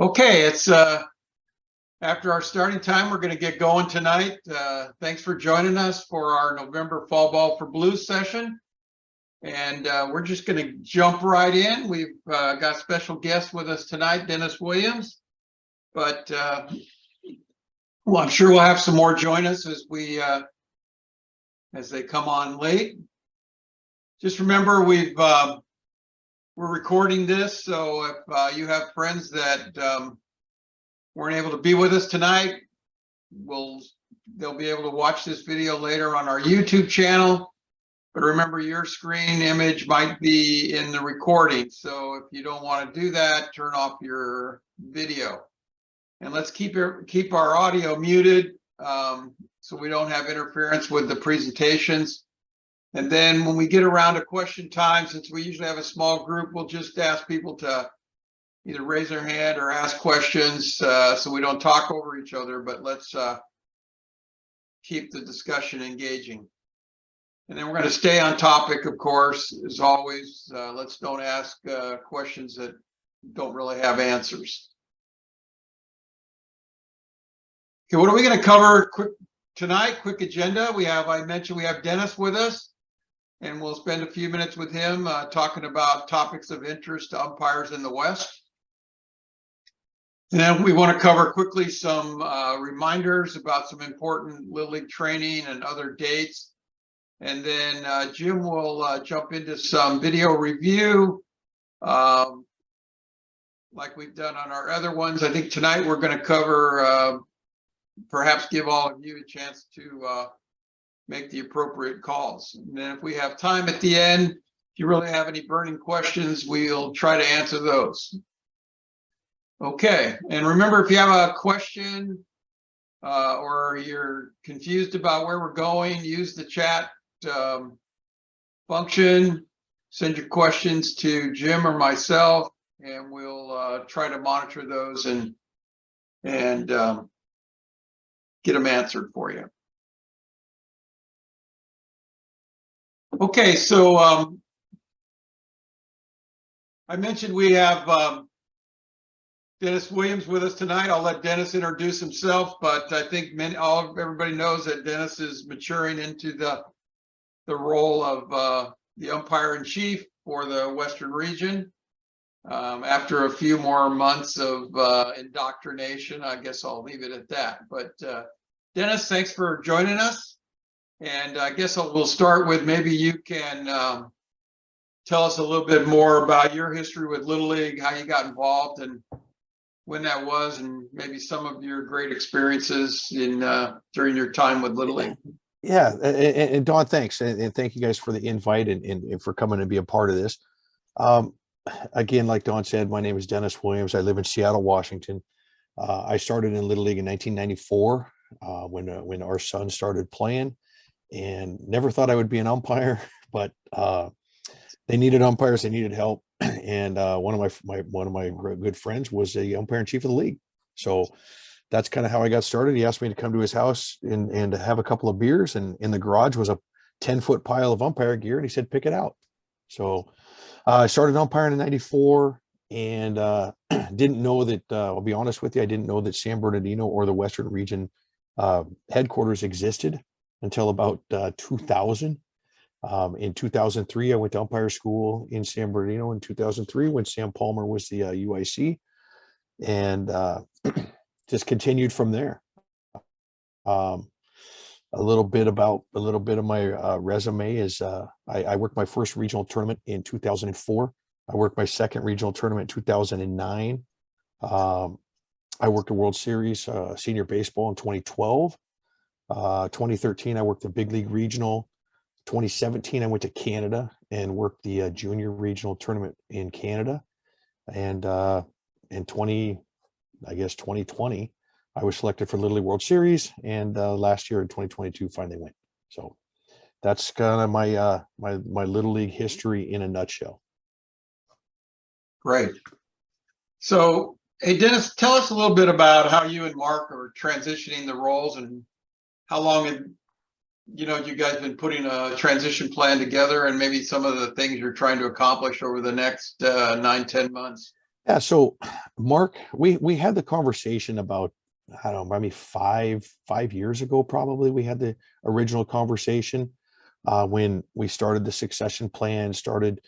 Okay, it's after our starting time. We're going to get going tonight. Thanks for joining us for our November Fall Ball for Blues session. And we're just going to jump right in. We've got special guests with us tonight, Dennis Williams. But well, I'm sure we'll have some more join us as they come on late. Just remember, we're recording this, so if you have friends that weren't able to be with us tonight, they'll be able to watch this video later on our YouTube channel. But remember, your screen image might be in the recording, so if you don't want to do that, turn off your video. And let's keep our audio muted so we don't have interference with the presentations. And then when we get around to question time, since we usually have a small group, we'll just ask people to either raise their hand or ask questions so we don't talk over each other, but let's keep the discussion engaging. And then we're going to stay on topic, of course, as always. Let's don't ask questions that don't really have answers. Okay, what are we going to cover tonight? Quick agenda. I mentioned we have Dennis with us, and we'll spend a few minutes with him talking about topics of interest to umpires in the West. And then we want to cover quickly some reminders about some important Little League training and other dates. And then Jim will jump into some video review like we've done on our other ones. I think tonight we're going to cover, perhaps give all of you a chance to make the appropriate calls. And then if we have time at the end, if you really have any burning questions, we'll try to answer those. Okay, and remember, if you have a question or you're confused about where we're going, use the chat function, send your questions to Jim or myself, and we'll try to monitor those and get them answered for you. Okay, so I mentioned we have Dennis Williams with us tonight. I'll let Dennis introduce himself, but I think everybody knows that Dennis is maturing into the role of the umpire-in-chief for the Western region. After a few more months of indoctrination, I guess I'll leave it at that. But Dennis, thanks for joining us. And I guess we'll start with, maybe you can tell us a little bit more about your history with Little League, how you got involved and when that was, and maybe some of your great experiences during your time with Little League. Yeah, and Don, thanks, and thank you guys for the invite and for coming to be a part of this. Again, like Don said, my name is Dennis Williams. I live in Seattle, Washington. I started in Little League in 1994 when our son started playing, and never thought I would be an umpire, but they needed umpires, they needed help, and one of my good friends was the umpire-in-chief of the league. So that's kind of how I got started. He asked me to come to his house and to have a couple of beers, and in the garage was a 10-foot pile of umpire gear, and he said, pick it out. So I started umpiring in '94, and didn't know that, I'll be honest with you, I didn't know that San Bernardino or the Western Region headquarters existed until about 2000. In 2003, I went to umpire school in San Bernardino in 2003 when Sam Palmer was the UIC, and just continued from there. A little bit of my resume is I worked my first regional tournament in 2004. I worked my second regional tournament in 2009. I worked a World Series senior baseball in 2012. 2013, I worked the big league regional. 2017, I went to Canada and worked the junior regional tournament in Canada. And in 2020, I was selected for Little League World Series, and last year in 2022 finally went. So that's kind of my my Little League history in a nutshell. Great. So, hey, Dennis, tell us a little bit about how you and Mark are transitioning the roles, and how long you guys been putting a transition plan together, and maybe some of the things you're trying to accomplish over the next 9-10 months. Yeah, so Mark, we had the conversation about, I don't know, maybe five years ago, probably we had the original conversation when we started the succession plan, started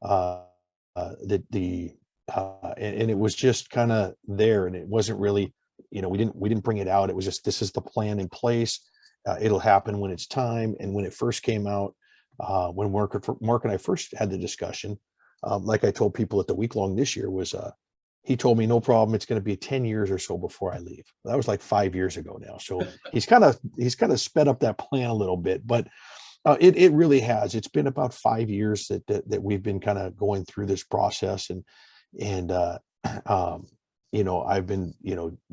uh, the and it was just kind of there, and it wasn't really, we didn't bring it out. It was just, this is the plan in place. It'll happen when it's time. And when it first came out, when Mark and I first had the discussion, like I told people at the week long this year, was he told me, no problem, it's going to be 10 years or so before I leave. That was like 5 years ago now. So he's kind of sped up that plan a little bit, but it really has. It's been about 5 years that we've been kind of going through this process, and um, I've been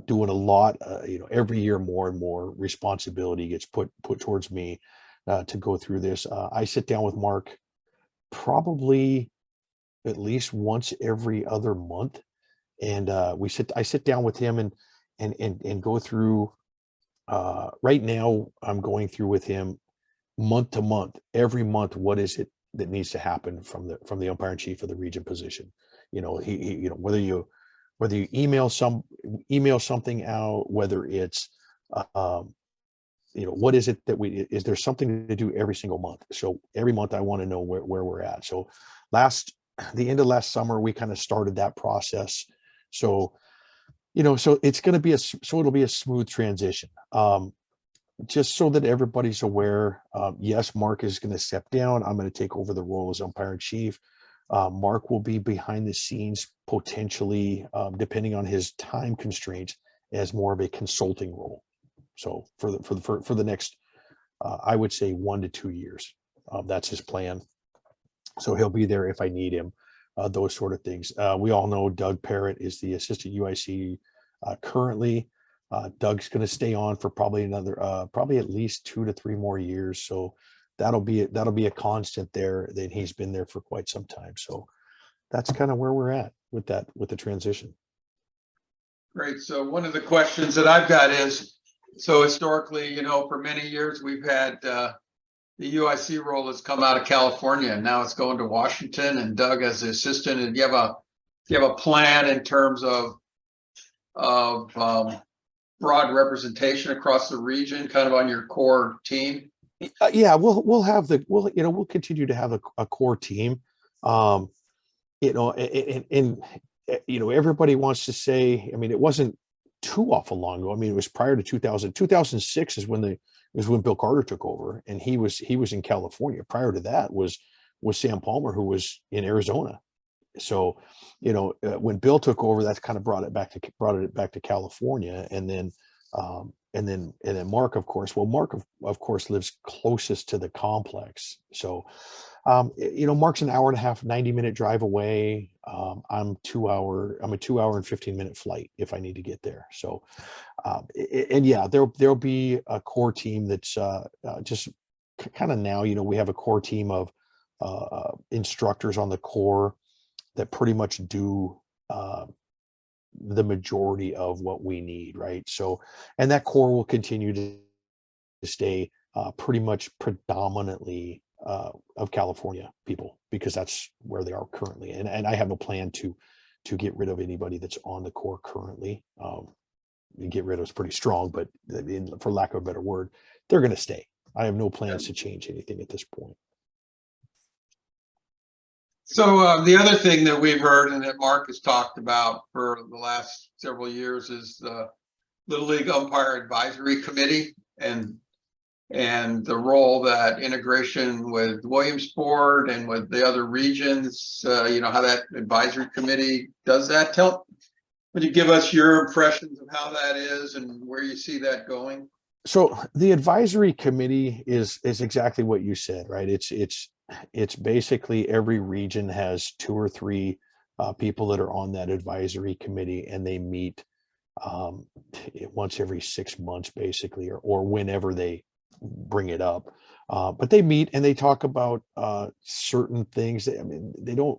doing a lot. Every year more and more responsibility gets put towards me to go through this. I sit down with Mark probably at least once every other month, and I sit down with him and go through. Right now, I'm going through with him month to month, every month, what is it that needs to happen from the umpire in chief of the region position. Whether you email something out, whether it's um, what is it that is there something to do every single month. So every month I want to know where we're at. So the end of last summer, we kind of started that process. So so it's going to be so it'll be a smooth transition. Just so that everybody's aware, yes, Mark is going to step down. I'm going to take over the role as umpire in chief. Mark will be behind the scenes, potentially, depending on his time constraints, as more of a consulting role. So for the next, I would say 1 to 2 years, that's his plan. So he'll be there if I need him. Those sort of things. We all know Doug Parrott is the assistant UIC currently. Doug's going to stay on for probably probably at least 2 to 3 more years. So that'll be a constant there. Then he's been there for quite some time. So that's kind of where we're at with the transition. Great. So one of the questions that I've got is, so historically, for many years, we've had the UIC role has come out of California, and now it's going to Washington, and Doug as the assistant. And you have a plan in terms of broad representation across the region, kind of on your core team? Yeah, we'll continue to have a core team. Everybody wants to say, I mean, it wasn't too awful long ago. I mean, it was prior to 2006 is when Bill Carter took over, and he was in California. Prior to that was Sam Palmer, who was in Arizona. So, when Bill took over, that's kind of brought it back to California, and then Mark, of course. Well, Mark, of course, lives closest to the complex. So, Mark's an hour and a half, 90-minute drive away. I'm a 2-hour and 15-minute flight if I need to get there. So, and yeah, there'll be a core team that's just kind of now, we have a core team of instructors on the core that pretty much do the majority of what we need, right? So, and that core will continue to stay pretty much predominantly of California people, because that's where they are currently. And I have no plan to get rid of anybody that's on the core currently. Get rid of is pretty strong, but for lack of a better word, they're going to stay. I have no plans to change anything at this point. So the other thing that we've heard and that Mark has talked about for the last several years is the Little League Umpire Advisory Committee and the role that integration with Williamsport and with the other regions, how that advisory committee does that. Would you give us your impressions of how that is and where you see that going? So the advisory committee is exactly what you said, right? It's basically every region has 2 or 3 people that are on that advisory committee, and they meet once every 6 months, basically, or whenever they bring it up. But they meet and they talk about certain things. They don't.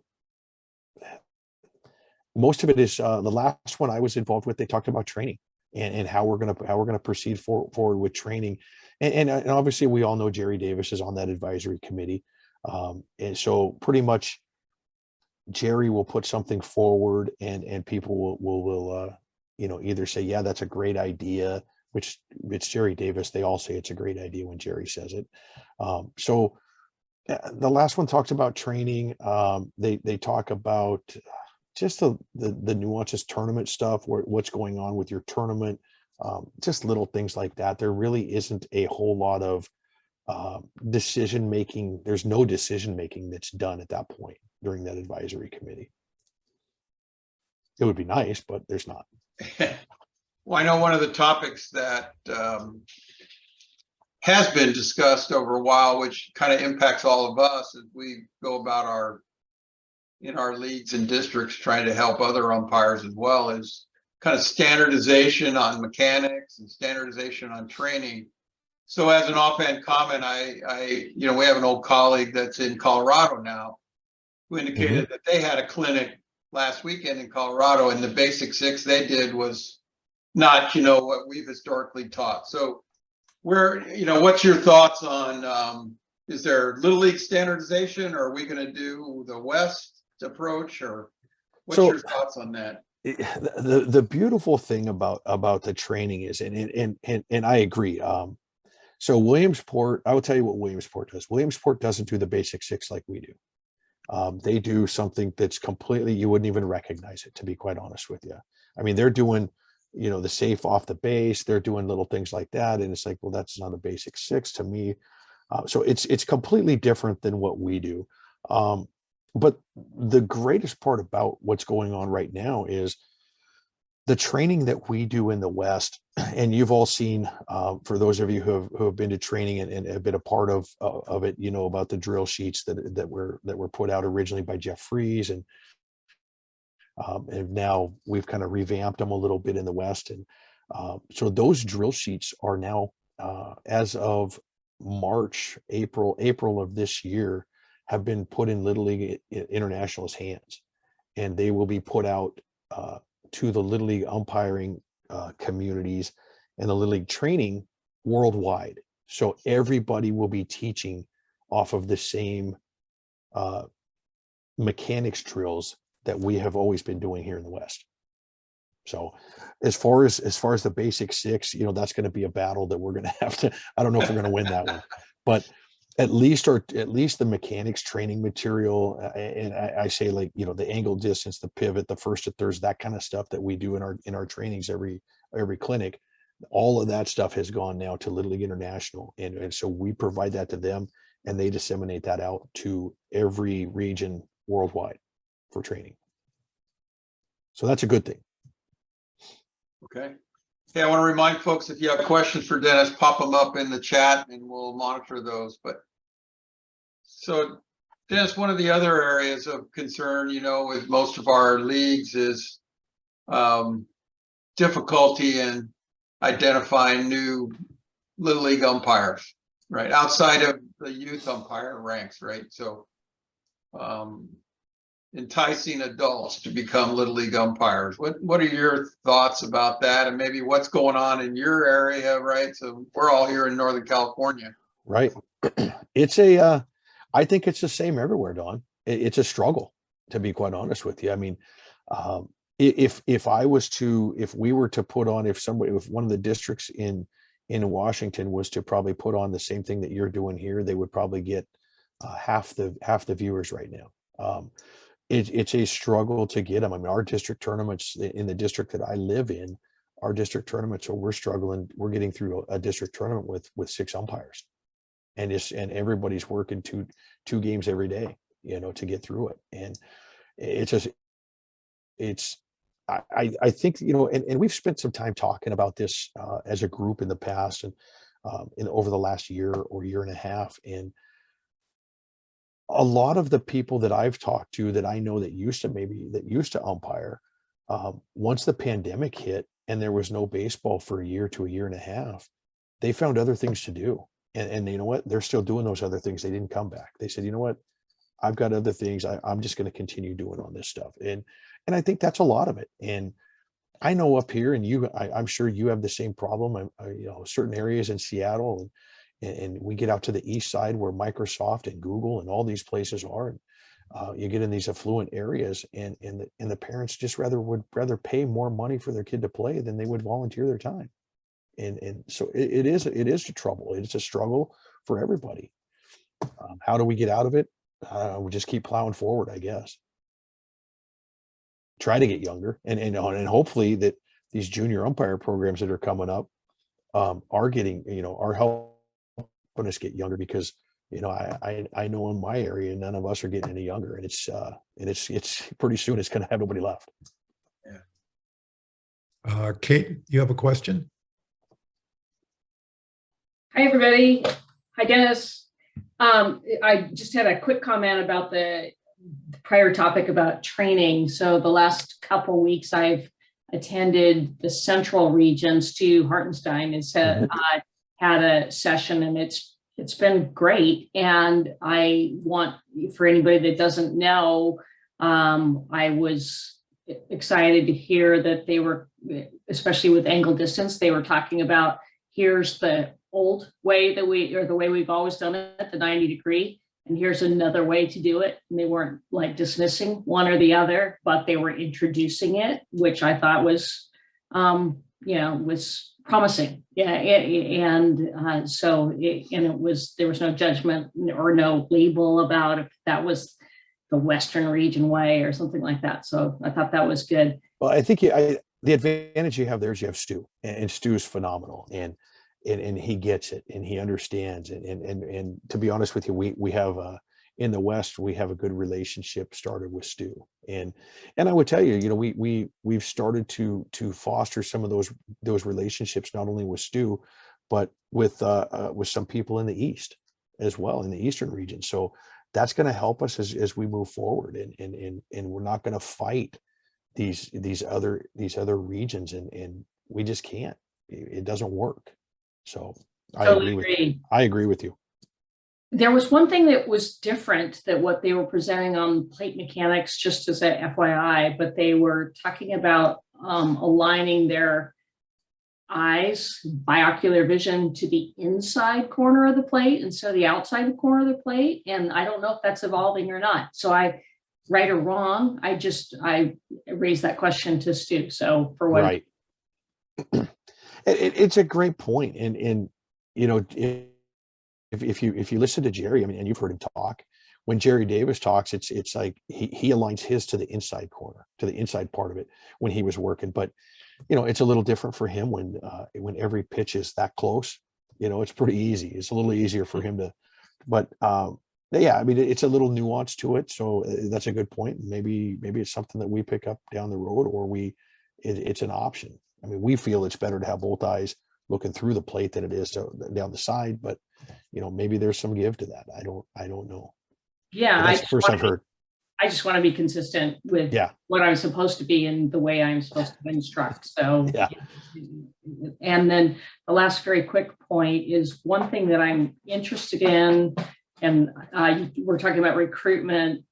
Most of it is the last one I was involved with. They talked about training and how we're gonna proceed forward with training, and obviously we all know Jerry Davis is on that advisory committee, and so pretty much Jerry will put something forward, and people will either say, yeah, that's a great idea, which it's Jerry Davis. They all say it's a great idea when Jerry says it. So the last one talks about training. They talk about just the nuances, tournament stuff, what's going on with your tournament, just little things like that. There really isn't a whole lot of decision making. There's no decision making that's done at that point during that advisory committee. It would be nice, but there's not. Well, I know one of the topics that has been discussed over a while, which kind of impacts all of us as we go about in our leagues and districts trying to help other umpires as well, is kind of standardization on mechanics and standardization on training. So as an offhand comment, we have an old colleague that's in Colorado now who indicated that they had a clinic last weekend in Colorado, and the basic six they did was not, what we've historically taught. So what's your thoughts on, is there Little League standardization, or are we going to do the West approach, or what's your thoughts on that? The beautiful thing about the training is, and I agree. So Williamsport, I will tell you what Williamsport does. Williamsport doesn't do the basic six like we do. They do something that's completely, you wouldn't even recognize it, to be quite honest with you. I mean, they're doing, the safe off the base, they're doing little things like that. And it's like, well, that's not a basic six to me. So it's completely different than what we do. But the greatest part about what's going on right now is the training that we do in the West. And you've all seen, for those of you who have been to training and have been a part of it, about the drill sheets that were put out originally by Jeff Freeze, and now we've kind of revamped them a little bit in the West. And so those drill sheets are now, as of April of this year, have been put in Little League International's hands, and they will be put out to the Little League umpiring communities and the Little League training worldwide. So everybody will be teaching off of the same mechanics drills that we have always been doing here in the West. So as far as the basic six, that's going to be a battle that we're going to have to, I don't know if we're going to win that one, but at least the mechanics training material. And I say, like, the angle distance, the pivot, the first to thirds, that kind of stuff that we do in our trainings, every clinic, all of that stuff has gone now to Little League International. And so we provide that to them, and they disseminate that out to every region worldwide for training. So that's a good thing. Okay. Hey, I want to remind folks, if you have questions for Dennis, pop them up in the chat and we'll monitor those. But so Dennis, one of the other areas of concern, with most of our leagues is difficulty in identifying new Little League umpires, right? Outside of the youth umpire ranks, right? So enticing adults to become Little League umpires. What are your thoughts about that, and maybe what's going on in your area, right? So we're all here in Northern California. Right. I think it's the same everywhere, Don. It's a struggle, to be quite honest with you. I mean, if we were to put on, if one of the districts in Washington was to probably put on the same thing that you're doing here, they would probably get half the viewers right now. It's a struggle to get them. I mean, our district tournaments in the district that I live in, our district tournaments, so we're struggling. We're getting through a district tournament with 6 umpires, and everybody's working two games every day, to get through it. And I think, and we've spent some time talking about this as a group in the past, and over the last year or year and a half. And a lot of the people that I've talked to that I know that used to umpire, once the pandemic hit and there was no baseball for a year to a year and a half, they found other things to do. And you know what? They're still doing those other things. They didn't come back. They said, you know what? I've got other things I'm just going to continue doing on this stuff. And I think that's a lot of it. And I know up here, and I'm sure you have the same problem. Certain areas in Seattle, and we get out to the east side where Microsoft and Google and all these places are. And You get in these affluent areas, and the parents just would rather pay more money for their kid to play than they would volunteer their time. And so it is a trouble. It's a struggle for everybody. How do we get out of it? We just keep plowing forward, I guess. Try to get younger, and hopefully that these junior umpire programs that are coming up are getting, are helping us get younger, because I know in my area none of us are getting any younger, and it's pretty soon it's going to have nobody left. Kate, you have a question? Hi, everybody. Hi, Dennis. I just had a quick comment about the prior topic about training. So the last couple weeks I've attended the Central Region. Stu Hartenstein has had a session, and it's been great. And I want, for anybody that doesn't know, I was excited to hear that they were, especially with angle distance, they were talking about, here's the old way that the way we've always done it, the 90-degree, and here's another way to do it. And they weren't like dismissing one or the other, but they were introducing it, which I thought was, was promising. Yeah, and so there was no judgment or no label about if that was the Western Region way or something like that. So I thought that was good. Well, I think the advantage you have there is you have Stu, and Stu's phenomenal, and he gets it, and he understands it. And to be honest with you, we have in the West, we have a good relationship started with Stu. And I would tell you, we've started to foster some of those relationships, not only with Stu, but with some people in the East as well, in the Eastern region. So that's going to help us as we move forward, and we're not going to fight these other regions, and we just can't. It doesn't work. So I agree with you. There was one thing that was different that what they were presenting on plate mechanics, just as a FYI, but they were talking about aligning their eyes, binocular vision, to the inside corner of the plate instead of the outside corner of the plate. And I don't know if that's evolving or not. So right or wrong, I raised that question to Stu. So for what? Right. It's a great point. And if you listen to Jerry, I mean, and you've heard him talk, when Jerry Davis talks, it's like he aligns his to the inside corner, to the inside part of it when he was working. But it's a little different for him when every pitch is that close. It's pretty easy. It's a little easier for him to, but yeah, I mean, it's a little nuance to it. So that's a good point. Maybe it's something that we pick up down the road, or it's an option. I mean, we feel it's better to have both eyes looking through the plate than it is down the side, but maybe there's some give to that. I don't know. Yeah, that's the first I've heard. I just want to be consistent with what I'm supposed to be and the way I'm supposed to instruct. So, yeah. And then the last very quick point is one thing that I'm interested in, and we're talking about recruitment.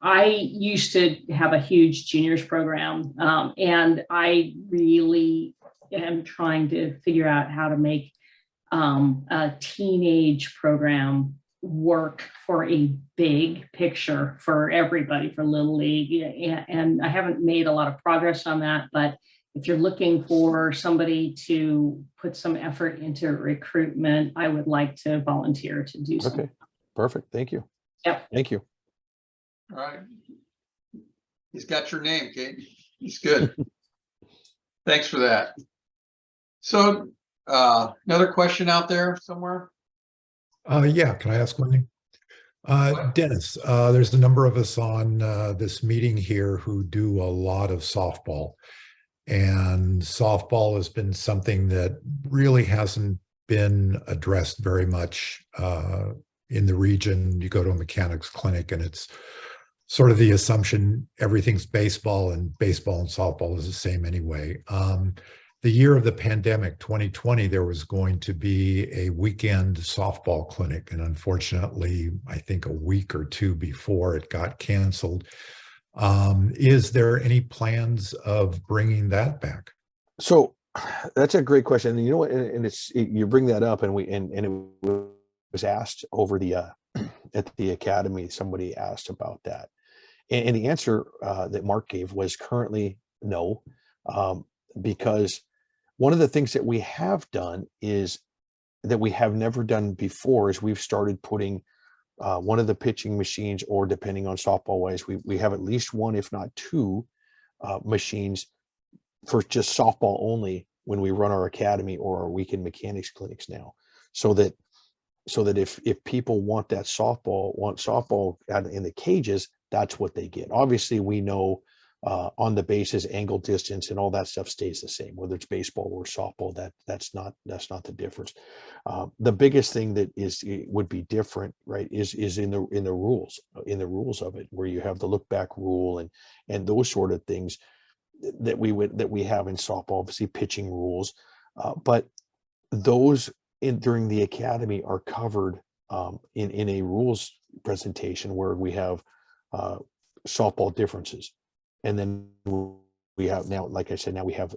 I used to have a huge juniors program, and I really am trying to figure out how to make a teenage program work for a big picture for everybody, for Little League. And I haven't made a lot of progress on that, but if you're looking for somebody to put some effort into recruitment, I would like to volunteer to do something. Okay, perfect. Thank you. Yep. Thank you. All right. He's got your name, Kate. He's good. Thanks for that. So another question out there somewhere? Yeah, can I ask one thing? Dennis, there's a number of us on this meeting here who do a lot of softball. And softball has been something that really hasn't been addressed very much in the region. You go to a mechanics clinic and it's sort of the assumption everything's baseball, and baseball and softball is the same anyway. The year of the pandemic, 2020, there was going to be a weekend softball clinic. And unfortunately, I think a week or two before it got canceled. Is there any plans of bringing that back? So that's a great question. And you bring that up, and it was asked over the at the academy, somebody asked about that. And the answer that Mark gave was currently no, because one of the things that we have done is that we have never done before is we've started putting one of the pitching machines, or depending on softball wise, we have at least one, if not two machines for just softball only when we run our academy or our weekend mechanics clinics now. So that if people want softball out in the cages, that's what they get. Obviously, we know on the bases, angle, distance, and all that stuff stays the same, whether it's baseball or softball. That's not the difference. The biggest thing that would be different, right, is in the rules of it, where you have the look back rule and those sort of things that we have in softball. Obviously, pitching rules, but those during the academy are covered in a rules presentation where we have softball differences. And then we have now, like I said, now we have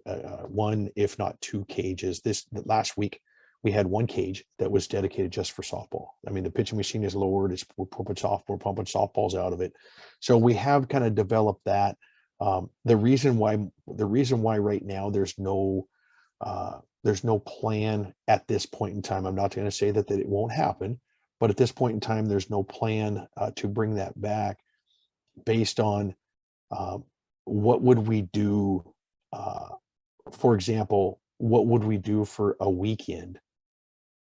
one, if not two cages. Last week, we had one cage that was dedicated just for softball. I mean, the pitching machine is lowered. We're pumping softballs out of it. So we have kind of developed that. The reason why right now there's no plan at this point in time. I'm not going to say that it won't happen, but at this point in time, there's no plan to bring that back based on what would we do, for example, what would we do for a weekend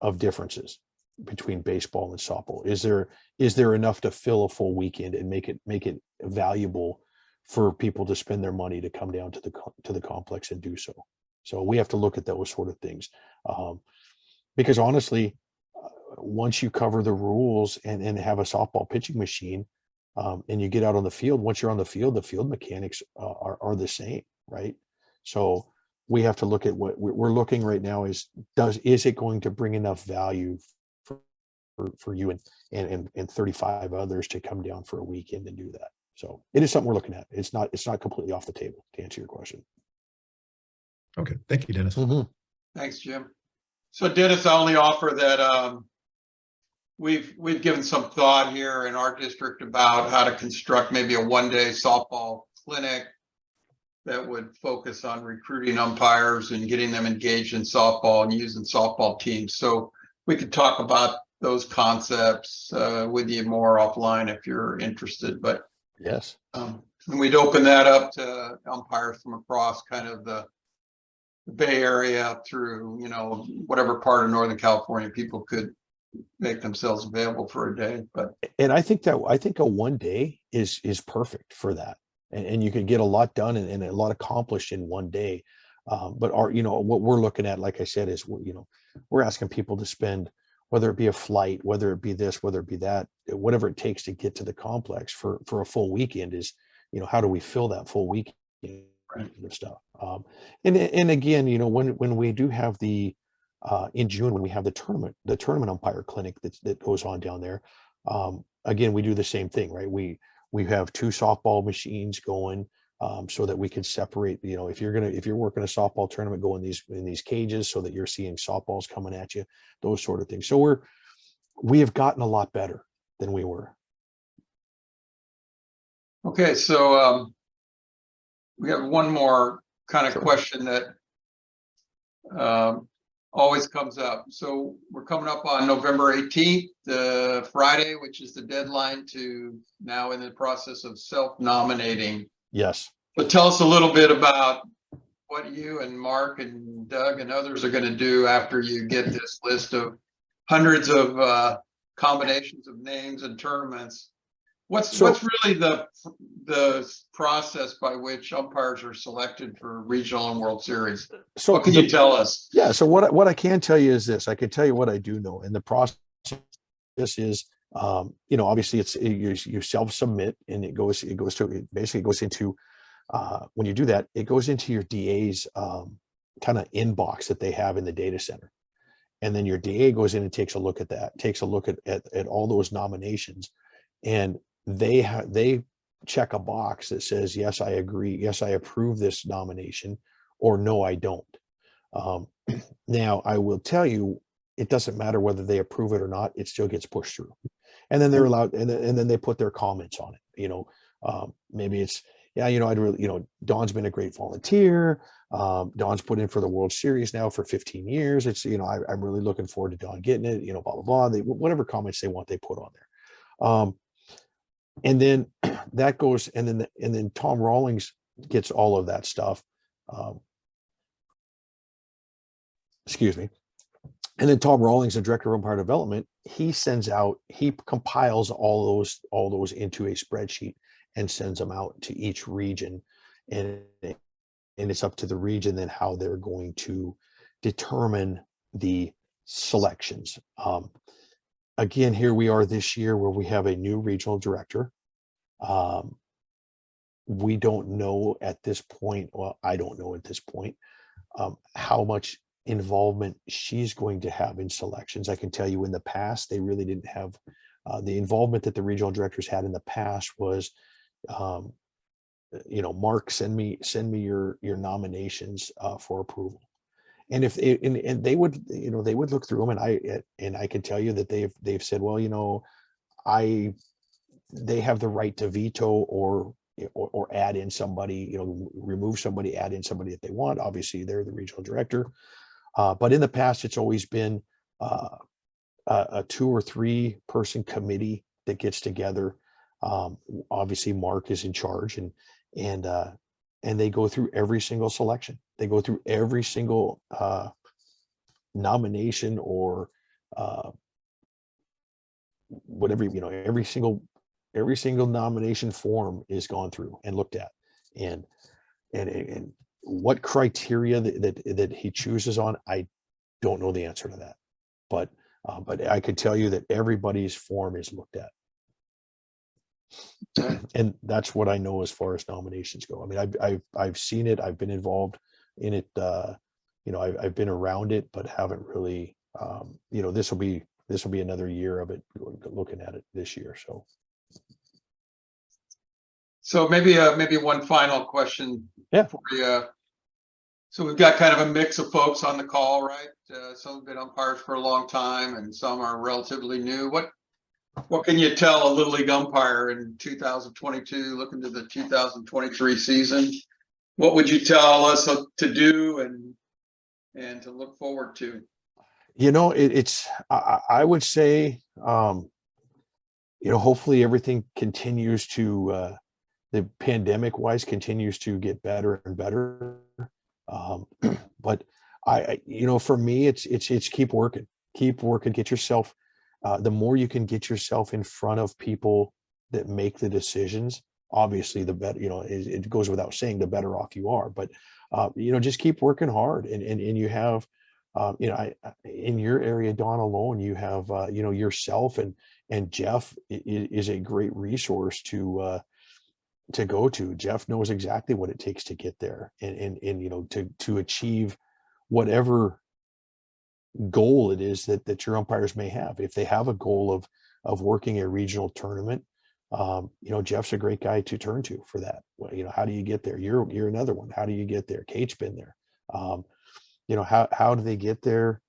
of differences between baseball and softball? Is there enough to fill a full weekend and make it valuable for people to spend their money to come down to the complex and do so? So we have to look at those sort of things, because honestly, once you cover the rules and have a softball pitching machine, and you get out on the field, once you're on the field mechanics are the same, right? So we have to look at what we're looking right now is it going to bring enough value for you and 35 others to come down for a weekend and do that. So it is something we're looking at. It's not completely off the table, to answer your question. Okay, thank you, Dennis. Mm-hmm. Thanks, Jim. So Dennis, I only offer that we've given some thought here in our district about how to construct maybe a one-day softball clinic that would focus on recruiting umpires and getting them engaged in softball and using softball teams. So we could talk about those concepts with you more offline if you're interested. But Yes, and we'd open that up to umpires from across kind of the Bay Area through, whatever part of Northern California people could make themselves available for a day. But and I think a one day is perfect for that, and you can get a lot done and a lot accomplished in one day. But what we're looking at, like I said, is we're asking people to spend, whether it be a flight, whether it be this, whether it be that, whatever it takes to get to the complex for a full weekend is, how do we fill that full weekend of stuff? And again, when we do have the in June, when we have the tournament umpire clinic that goes on down there, again, we do the same thing, right? We have two softball machines going, so that we can separate, if you're working a softball tournament, go in these cages so that you're seeing softballs coming at you, those sort of things. So we have gotten a lot better than we were. okay, so we have one more kind of question that always comes up. So we're coming up on November 18th, Friday, which is the deadline to now in the process of self-nominating. Yes. But tell us a little bit about what you and Mark and Doug and others are going to do after you get this list of hundreds of combinations of names and tournaments. What's really the process by which umpires are selected for regional and World Series? So what can you tell us? Yeah. So what I can tell you is this. I can tell you what I do know. And the process is, obviously you self-submit, and it basically goes into when you do that, it goes into your DA's kind of inbox that they have in the data center. And then your DA goes in and takes a look at that, takes a look at all those nominations, and they check a box that says, yes, I agree. Yes, I approve this nomination, or no, I don't. Now, I will tell you, it doesn't matter whether they approve it or not, it still gets pushed through. And then they're allowed, and then they put their comments on it, maybe it's, yeah, I'd really, Dawn's been a great volunteer. Dawn's put in for the World Series now for 15 years. It's, I'm really looking forward to Dawn getting it, blah, blah, blah. Whatever comments they want, they put on there. And then that goes, and then Tom Rawlings gets all of that stuff. Excuse me. And then Tom Rawlings, the director of umpire development, he compiles all those into a spreadsheet and sends them out to each region. And it's up to the region then how they're going to determine the selections. Again, here we are this year where we have a new regional director. We don't know at this point, well, I don't know at this point, how much involvement she's going to have in selections. I can tell you in the past, they really didn't have the involvement that the regional directors had in the past was, Mark, send me your nominations for approval. And if they would, they would look through them, and I can tell you that they've said, well, they have the right to veto or add in somebody, remove somebody, add in somebody that they want. Obviously, they're the regional director. But in the past, it's always been a 2 or 3 person committee that gets together. Obviously, Mark is in charge, and they go through every single selection. They go through every single nomination or whatever, every single nomination form is gone through and looked at, and what criteria that he chooses on, I don't know the answer to that, but I could tell you that everybody's form is looked at. And that's what I know as far as nominations go. I mean, I've seen it, I've been involved in it, I've been around it, but haven't really, this will be another year of it, looking at it this year. So maybe one final question. Yeah. For you. So we've got kind of a mix of folks on the call, right? Some have been umpires for a long time, and some are relatively new. What can you tell a Little League umpire in 2022, looking to the 2023 season? What would you tell us to do and to look forward to? I would say, hopefully everything continues to, the pandemic wise continues to get better and better. But for me, it's keep working, get yourself, the more you can get yourself in front of people that make the decisions, obviously the better, it goes without saying, the better off you are. But, just keep working hard, and you have, in your area, Dawn, alone, you have, yourself and Jeff is a great resource to go to. Jeff knows exactly what it takes to get there, and to achieve whatever goal it is that your umpires may have. If they have a goal of working a regional tournament, Jeff's a great guy to turn to for that. Well, how do you get there? You're another one. How do you get there? Kate's been there. How do they get there?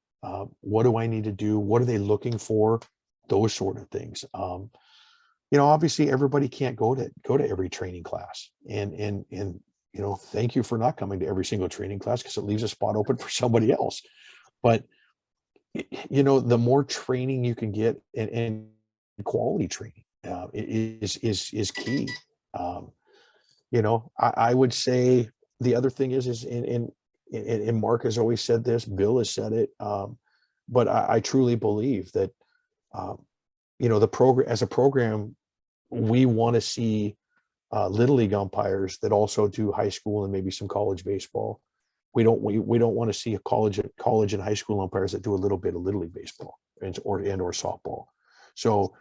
What do I need to do? What are they looking for? Those sort of things. Obviously everybody can't go to every training class, and thank you for not coming to every single training class, because it leaves a spot open for somebody else. But the more training you can get, and quality training is key. I would say the other thing is and Mark has always said this, Bill has said it, but I truly believe that the program, as a program, we want to see Little League umpires that also do high school and maybe some college baseball. We don't want to see a college and high school umpires that do a little bit of Little League baseball or softball. So,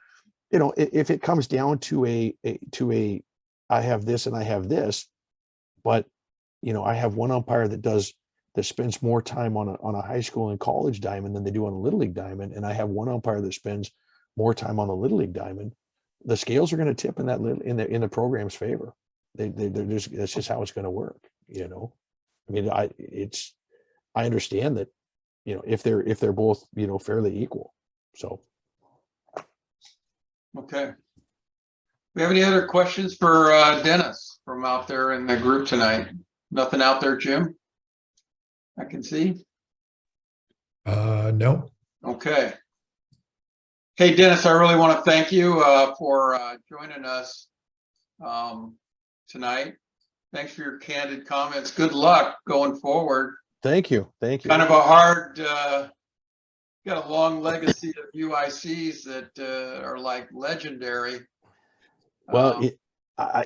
if it comes down to a I have this and I have this, but I have one umpire that spends more time on a high school and college diamond than they do on a Little League diamond, and I have one umpire that spends more time on the Little League diamond, the scales are going to tip in the program's favor. That's just how it's going to work. I mean, I understand that, if they're both, fairly equal. So. Okay. We have any other questions for Dennis from out there in the group tonight? Nothing out there, Jim? I can see. No. Okay. Hey, Dennis, I really want to thank you for joining us tonight. Thanks for your candid comments. Good luck going forward. Thank you. Thank you. Kind of a hard, got a long legacy of UICs that are like legendary. Well,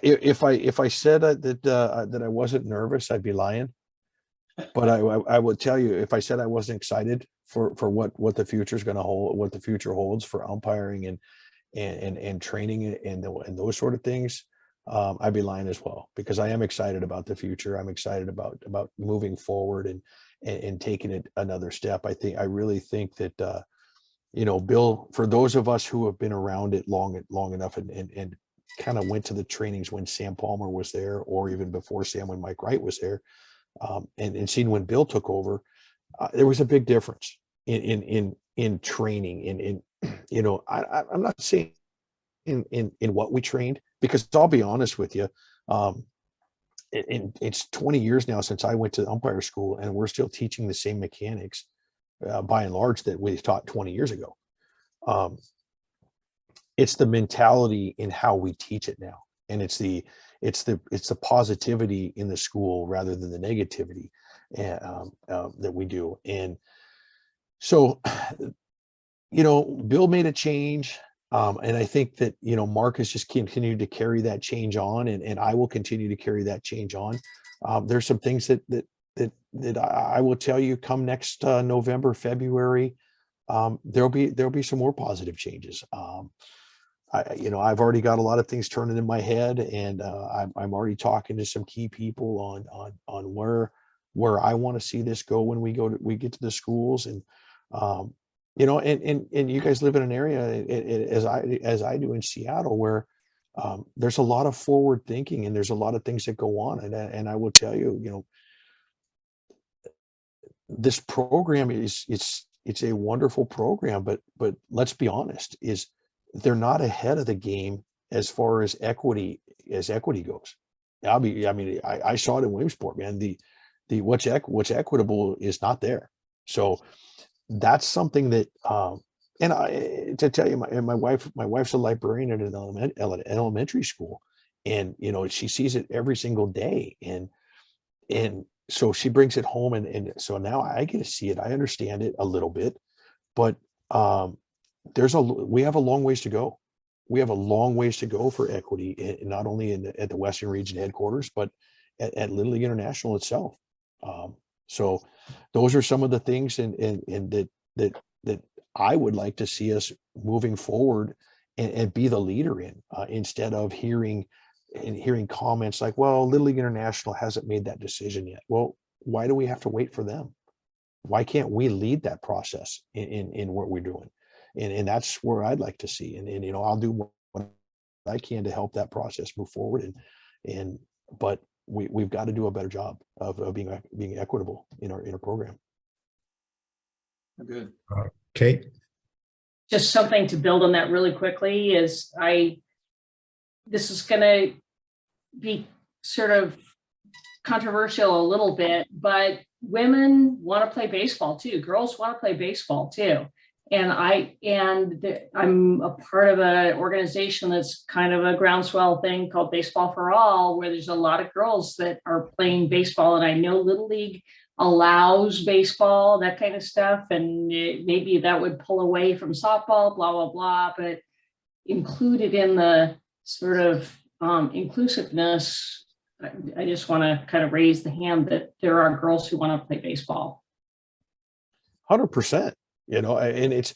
if I said that I wasn't nervous, I'd be lying. But I would tell you, if I said I wasn't excited for what the future is going to hold, what the future holds for umpiring and training and those sort of things, I'd be lying as well, because I am excited about the future. I'm excited about moving forward and taking it another step. I really think that Bill, for those of us who have been around it long enough and kind of went to the trainings when Sam Palmer was there, or even before Sam, when Mike Wright was there, and seen when Bill took over, there was a big difference in training. I'm not saying in what we trained, because I'll be honest with you, it's 20 years now since I went to umpire school, and we're still teaching the same mechanics by and large that we taught 20 years ago. It's the mentality in how we teach it now, and it's the positivity in the school rather than the negativity that we do. And so, Bill made a change, and I think that Mark has just continued to carry that change on, and I will continue to carry that change on. There's some things that I will tell you come next November, February. There'll be some more positive changes. I've already got a lot of things turning in my head, and I'm already talking to some key people on where I want to see this go when we get to the schools. And and you guys live in an area as I do in Seattle, where there's a lot of forward thinking, and there's a lot of things that go on. And I will tell you, this program it's a wonderful program, but let's be honest, they're not ahead of the game as far as equity goes. I saw it in Williamsport, man. The what's equitable is not there. So that's something that to tell you, my wife's a librarian at an elementary school, and she sees it every single day, and so she brings it home, and so now I get to see it. I understand it a little bit, but we have a long ways to go. We have a long ways to go for equity, not only at the Western Region headquarters, but at Little League International itself. So those are some of the things and that I would like to see us moving forward and be the leader in, instead of hearing comments like, well, Little League International hasn't made that decision yet. Well, why do we have to wait for them? Why can't we lead that process in what we're doing? And that's where I'd like to see. And I'll do what I can to help that process move forward. But we've got to do a better job of being equitable in our program. Good. Kate? Just something to build on that really quickly is this is going to be sort of controversial a little bit, but women want to play baseball too. Girls want to play baseball too. And I'm a part of an organization that's kind of a groundswell thing called Baseball for All, where there's a lot of girls that are playing baseball. And I know Little League allows baseball, that kind of stuff. And maybe that would pull away from softball, blah, blah, blah. But included in the sort of inclusiveness, I just want to kind of raise the hand that there are girls who want to play baseball. 100%. Let's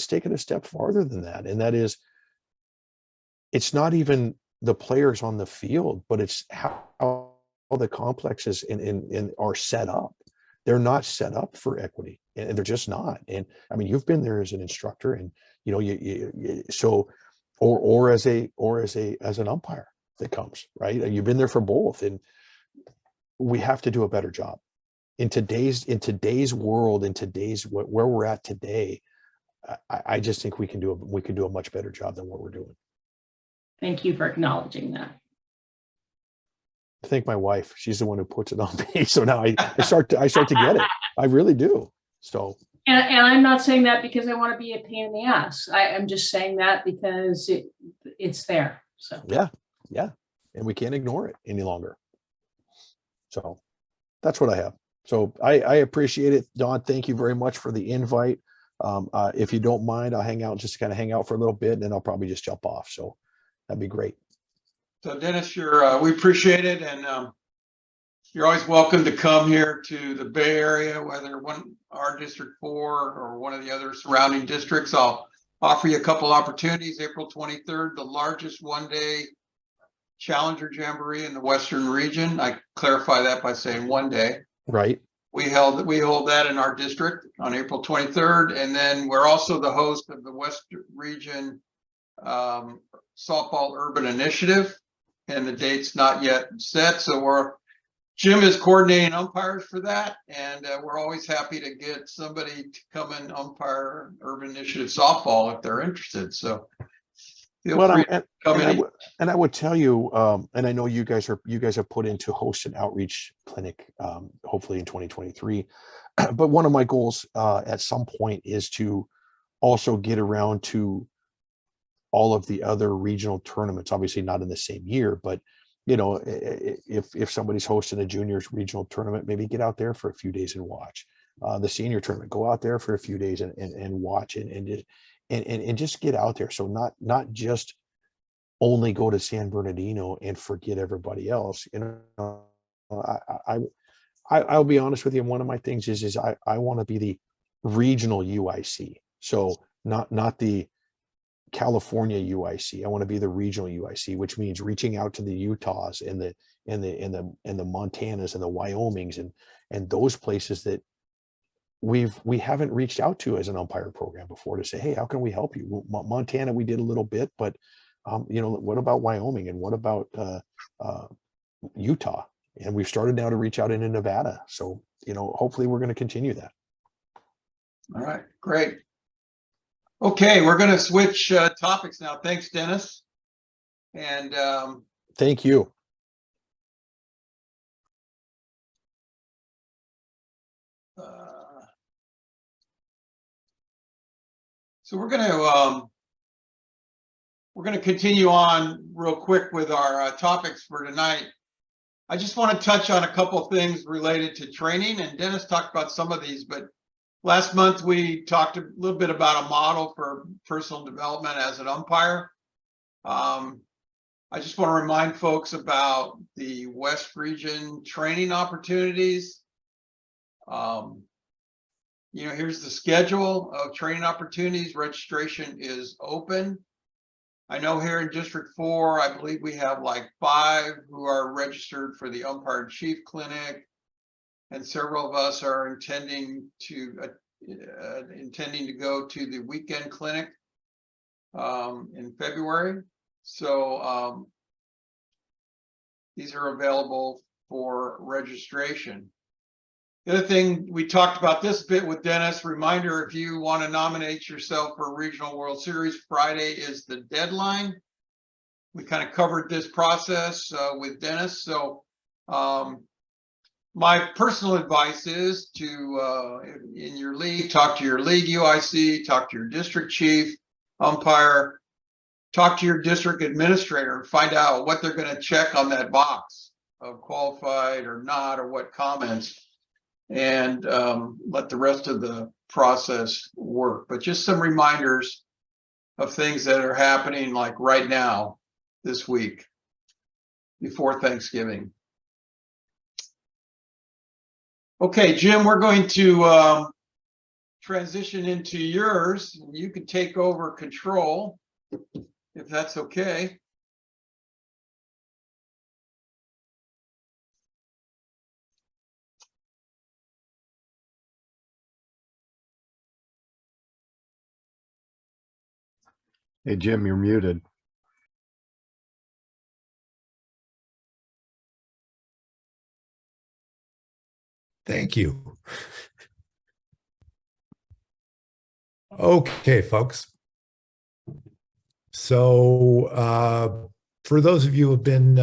take it a step farther than that. And that is, it's not even the players on the field, but it's how the complexes are set up. They're not set up for equity, and they're just not. And I mean, you've been there as an instructor, and or as an umpire that comes, right? You've been there for both, and we have to do a better job. in today's world, in today's where we're at today, I just think we can do a much better job than what we're doing. Thank you for acknowledging that. I thank my wife. She's the one who puts it on me. So now I start to get it. I really do. So. And I'm not saying that because I want to be a pain in the ass. I'm just saying that because it's there. So Yeah. And we can't ignore it any longer. So that's what I have. So I appreciate it. Dawn, thank you very much for the invite. If you don't mind, I'll hang out for a little bit, and then I'll probably just jump off. So that'd be great. So Dennis, we appreciate it, and you're always welcome to come here to the Bay Area, whether our District 4 or one of the other surrounding districts. I'll offer you a couple opportunities. April 23rd, the largest one-day Challenger Jamboree in the Western Region. I clarify that by saying one day. Right. We hold that in our district on April 23rd, and then we're also the host of the Western Region Softball Urban Initiative, and the date's not yet set. So Jim is coordinating umpires for that, and we're always happy to get somebody to come and umpire Urban Initiative softball if they're interested. So feel free to come in. And I would tell you, and I know you guys have put into host an outreach clinic, hopefully in 2023. But one of my goals at some point is to also get around to all of the other regional tournaments, obviously not in the same year, but if somebody's hosting a juniors regional tournament, maybe get out there for a few days and watch. The senior tournament, go out there for a few days and watch and just get out there. So not just only go to San Bernardino and forget everybody else. I'll be honest with you. One of my things is I want to be the regional UIC. So not the California UIC. I want to be the regional UIC, which means reaching out to the Utahs and the Montanas and the Wyomings and those places that we haven't reached out to as an umpire program before to say, hey, how can we help you? Montana, we did a little bit, but what about Wyoming, and what about Utah? And we've started now to reach out into Nevada. So, hopefully we're going to continue that. All right, great. Okay, we're going to switch topics now. Thanks, Dennis. And thank you. So we're going to continue on real quick with our topics for tonight. I just want to touch on a couple of things related to training, and Dennis talked about some of these, but last month we talked a little bit about a model for personal development as an umpire. I just want to remind folks about the West Region training opportunities. Here's the schedule of training opportunities. Registration is open. I know here in District 4, I believe we have like 5 who are registered for the Umpire in Chief Clinic, and several of us are intending to go to the weekend clinic in February. So these are available for registration. The other thing, we talked about this bit with Dennis. Reminder, if you want to nominate yourself for a Regional World Series, Friday is the deadline. We kind of covered this process with Dennis. So my personal advice is to, in your league, talk to your league UIC, talk to your district chief, umpire, talk to your district administrator, and find out what they're going to check on that box of qualified or not, or what comments, and let the rest of the process work. But just some reminders of things that are happening like right now, this week, before Thanksgiving. Okay, Jim, we're going to transition into yours. You can take over control, if that's okay. Hey, Jim, you're muted. Thank you. Okay, folks. So for those of you who have been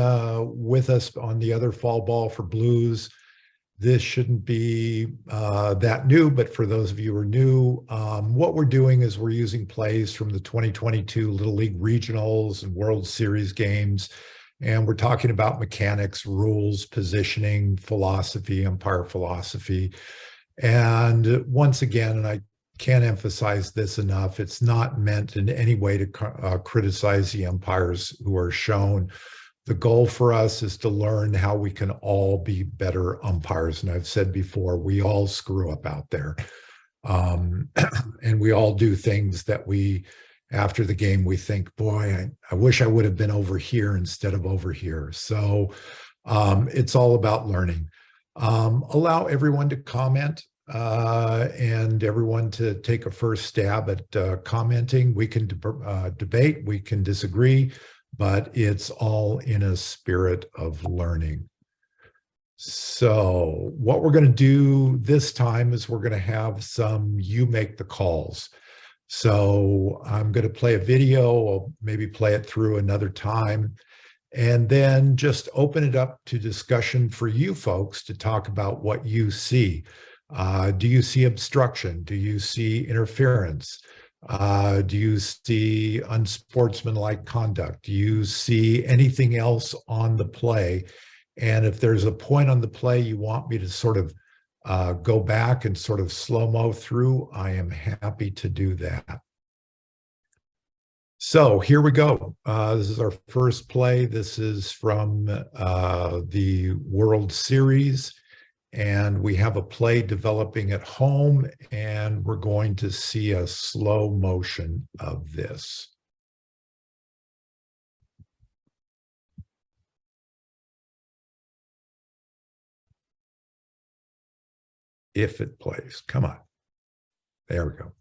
with us on the other fall ball for Blues, this shouldn't be that new, but for those of you who are new, what we're doing is we're using plays from the 2022 Little League Regionals and World Series games, and we're talking about mechanics, rules, positioning, philosophy, umpire philosophy. And once again, and I can't emphasize this enough, it's not meant in any way to criticize the umpires who are shown. The goal for us is to learn how we can all be better umpires. And I've said before, we all screw up out there. And we all do things that we, after the game, we think, boy, I wish I would have been over here instead of over here. So it's all about learning. Allow everyone to comment and everyone to take a first stab at commenting. We can debate, we can disagree, but it's all in a spirit of learning. So what we're going to do this time is we're going to have some you make the calls. So I'm going to play a video, I'll maybe play it through another time, and then just open it up to discussion for you folks to talk about what you see. Do you see obstruction? Do you see interference? Do you see unsportsmanlike conduct? Do you see anything else on the play? And if there's a point on the play you want me to sort of go back and sort of slow-mo through, I am happy to do that. So here we go. This is our first play. This is from the World Series. And we have a play developing at home, and we're going to see a slow motion of this. If it plays, come on. There we go.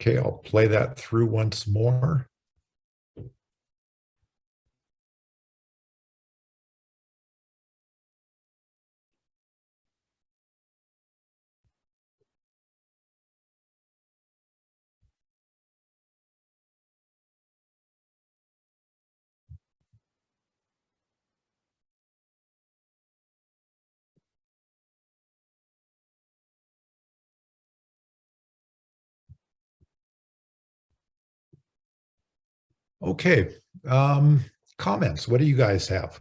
Okay, I'll play that through once more. Okay, comments. What do you guys have?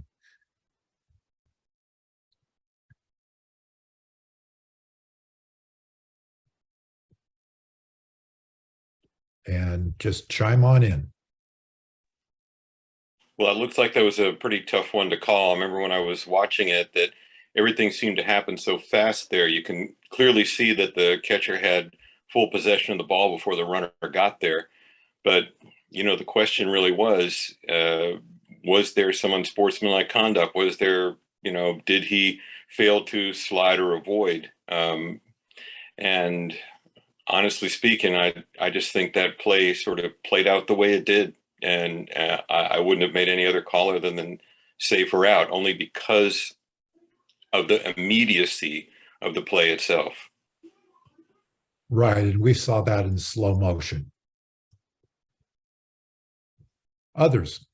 And just chime on in. Well, it looks like that was a pretty tough one to call. I remember when I was watching it that everything seemed to happen so fast there. You can clearly see that the catcher had full possession of the ball before the runner got there. But, you know, the question really was there some unsportsmanlike conduct? Was there, you know, did he fail to slide or avoid? And honestly speaking, I just think that play sort of played out the way it did. And I wouldn't have made any other call other than save her out, only because of the immediacy of the play itself. Right, and we saw that in slow motion. Others?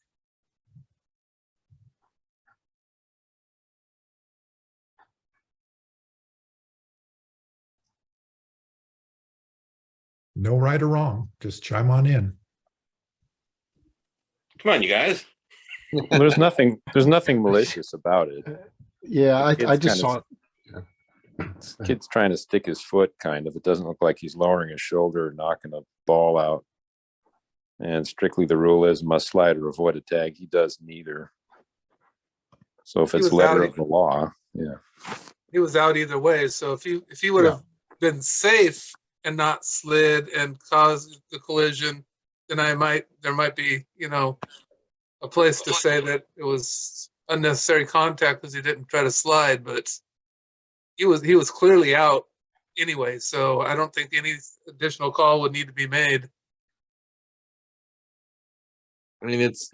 No right or wrong, just chime on in. Come on, you guys. Well, there's nothing malicious about it. Yeah, I It's just kind saw This kid's trying to stick his foot, kind of. It doesn't look like he's lowering his shoulder or knocking a ball out. And strictly the rule is must slide or avoid a tag. He does neither. So if it's letter of the law, yeah. he was out either way. So if he would have been safe and not slid and caused the collision, then there might be, a place to say that it was unnecessary contact because he didn't try to slide, but he was clearly out anyway. So I don't think any additional call would need to be made. I mean, it's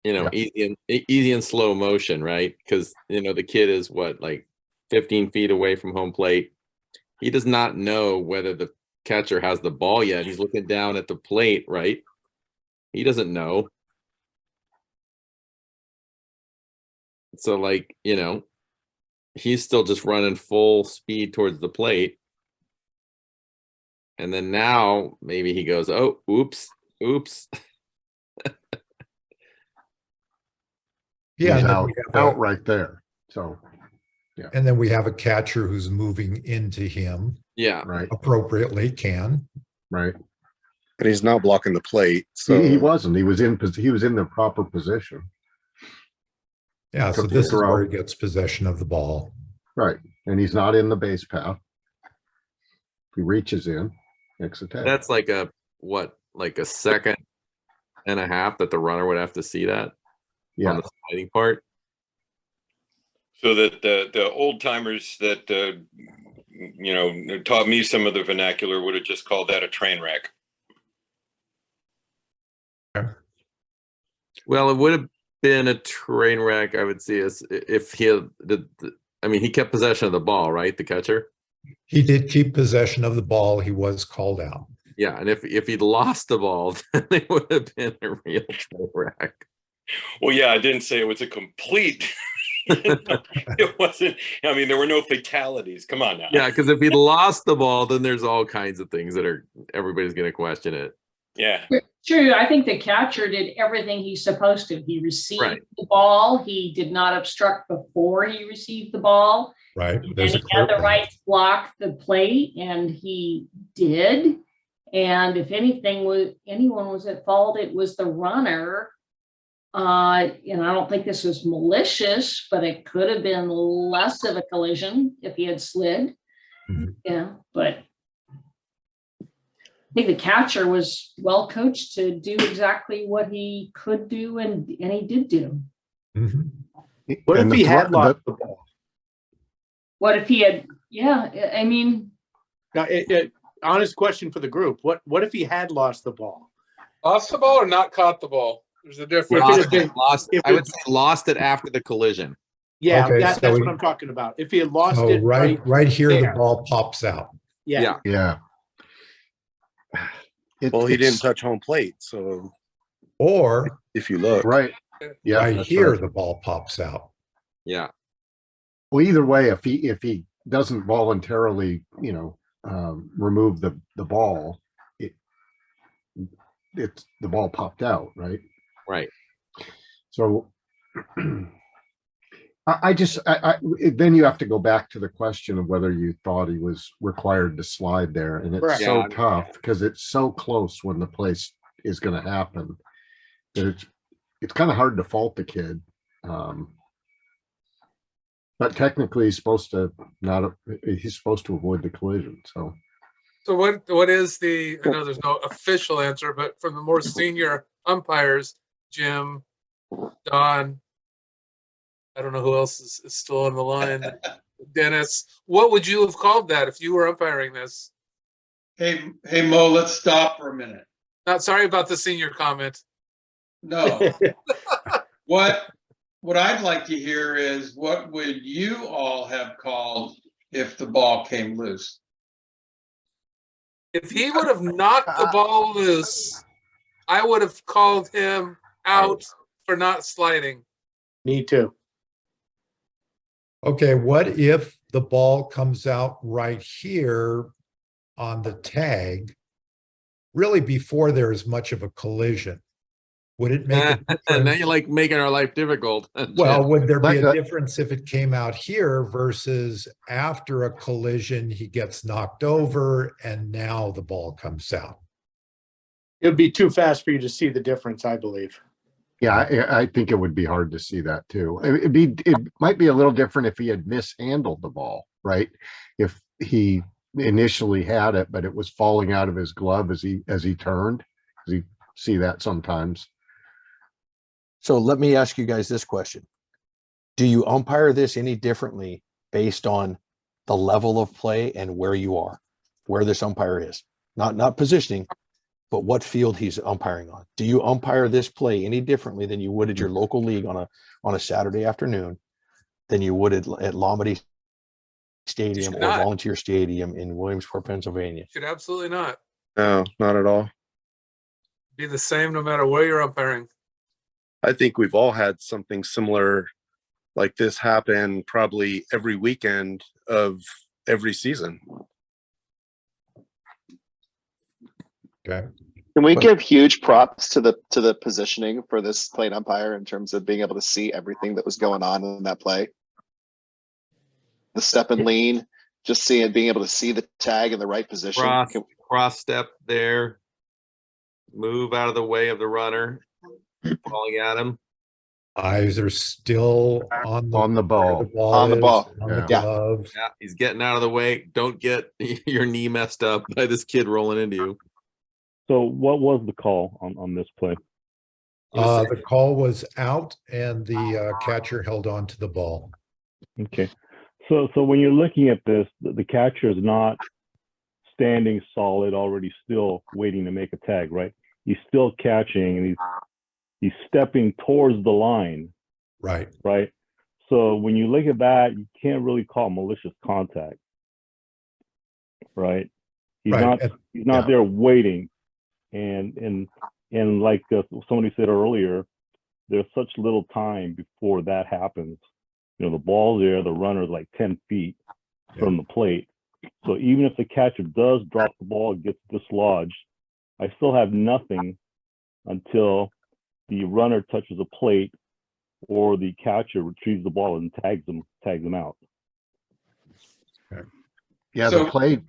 easy and slow motion, right? Because the kid is like 15 feet away from home plate. He does not know whether the catcher has the ball yet. He's looking down at the plate, right? He doesn't know. So he's still just running full speed towards the plate. And then now maybe he goes, oh, oops. Yeah, He's and then out, we have out right there. So, and then we have a catcher who's moving into him Yeah. right, appropriately, can. right. And he's not blocking the plate. So He wasn't. He was in the proper position. Yeah, so Took the this is throw. where he gets possession of the ball. Right. And he's not in the base path. He reaches in, makes a tag. That's like a second and a half that the runner would have to see that on the sliding part. So that the old timers that taught me some of the vernacular would have just called that a train wreck. Well, it would have been a train wreck, I would see, if he had he kept possession of the ball, right? The catcher. He did keep possession of the ball. He was called out. Yeah, and if he'd lost the ball, then it would have been a real train wreck. Well, yeah, I didn't say it was a complete. It wasn't. I mean, there were no fatalities. Come on now. Yeah, because if he'd lost the ball, then there's all kinds of things that everybody's going to question it. Yeah. True. I think the catcher did everything he's supposed to. He received the ball. He did not obstruct before he received the ball. Right. And There's he had the right to block the plate, and he did. And if anyone was at fault, it was the runner. I don't think this was malicious, but it could have been less of a collision if he had slid. Mhm. Yeah, but I think the catcher was well coached to do exactly what he could do, and he did do. Mhm. What And if the he had thro- lost the ball? What if he had? Yeah, I mean, Now, honest question for the group. What if he had lost the ball? Lost the ball or not caught the ball? There's a difference. If it had been- I would say lost it after the collision. Yeah, Okay, that's so what I'm talking about. If he had lost So it right here, the there. ball pops out. Yeah. Yeah. well, he didn't It's- touch home plate. So Or if you look, Right. Yeah. right that's here, right. the ball pops out. Yeah. Well, either way, if he doesn't voluntarily, remove the ball, it's the ball popped out, right? Right. So I then you have to go back to the question of whether you thought he was required to slide there, and it's Correct. so Yeah. tough because it's so close when the place is going to happen that it's kind of hard to fault the kid. But technically, he's supposed to avoid the collision. So So what is I know there's no official answer, but from the more senior umpires, Jim, Don, I don't know who else is still on the line, Dennis, what would you have called that if you were umpiring this? Hey, Mo, let's stop for a minute. Not sorry about the senior comment. No. What I'd like to hear is what would you all have called if the ball came loose? If he would have knocked the ball loose, I would have called him out for not sliding. Me too. Okay, what if the ball comes out right here on the tag, really before there is much of a collision? Would it make a And now difference? you're like making our life difficult. Well, would there be a That- difference if it came out here versus after a collision, he gets knocked over and now the ball comes out? It would be too fast for you to see the difference, I believe. Yeah, I think it would be hard to see that too. It might be a little different if he had mishandled the ball, right? If he initially had it, but it was falling out of his glove as he turned. 'Cause you see that sometimes. So let me ask you guys this question. Do you umpire this any differently based on the level of play and where you are, where this umpire is? Not positioning, but what field he's umpiring on. Do you umpire this play any differently than you would at your local league on a Saturday afternoon than you would at Lombardy Stadium or not. Volunteer Stadium in Williamsport, Pennsylvania? Should absolutely not No, not at all. be the same no matter where you're umpiring. I think we've all had something similar like this happen probably every weekend of every season. Okay. Can we But- give huge props to the positioning for this plate umpire in terms of being able to see everything that was going on in that play? The step and lean, just being able to see the tag in the right position. Cross step there. Move out of the way of the runner. Falling at him. Eyes are still on the On the ball. On the is, ball. on the Yeah. glove. Yeah, he's getting out of the way. Don't get your knee messed up by this kid rolling into you. So what was the call on this play? The call was out, and the catcher held on to the ball. Okay. So when you're looking at this, the catcher is not standing solid, already still waiting to make a tag, right? He's still catching, and he's stepping towards the line, Right. right? So when you look at that, you can't really call malicious contact, right? He's Right. not there waiting, and like somebody said earlier, there's such little time before that happens. You know, the ball's there, the runner's like 10 feet from the plate. So even if the catcher does drop the ball, gets dislodged, I still have nothing until the runner touches a plate or the catcher retrieves the ball and tags them out. Yeah, So-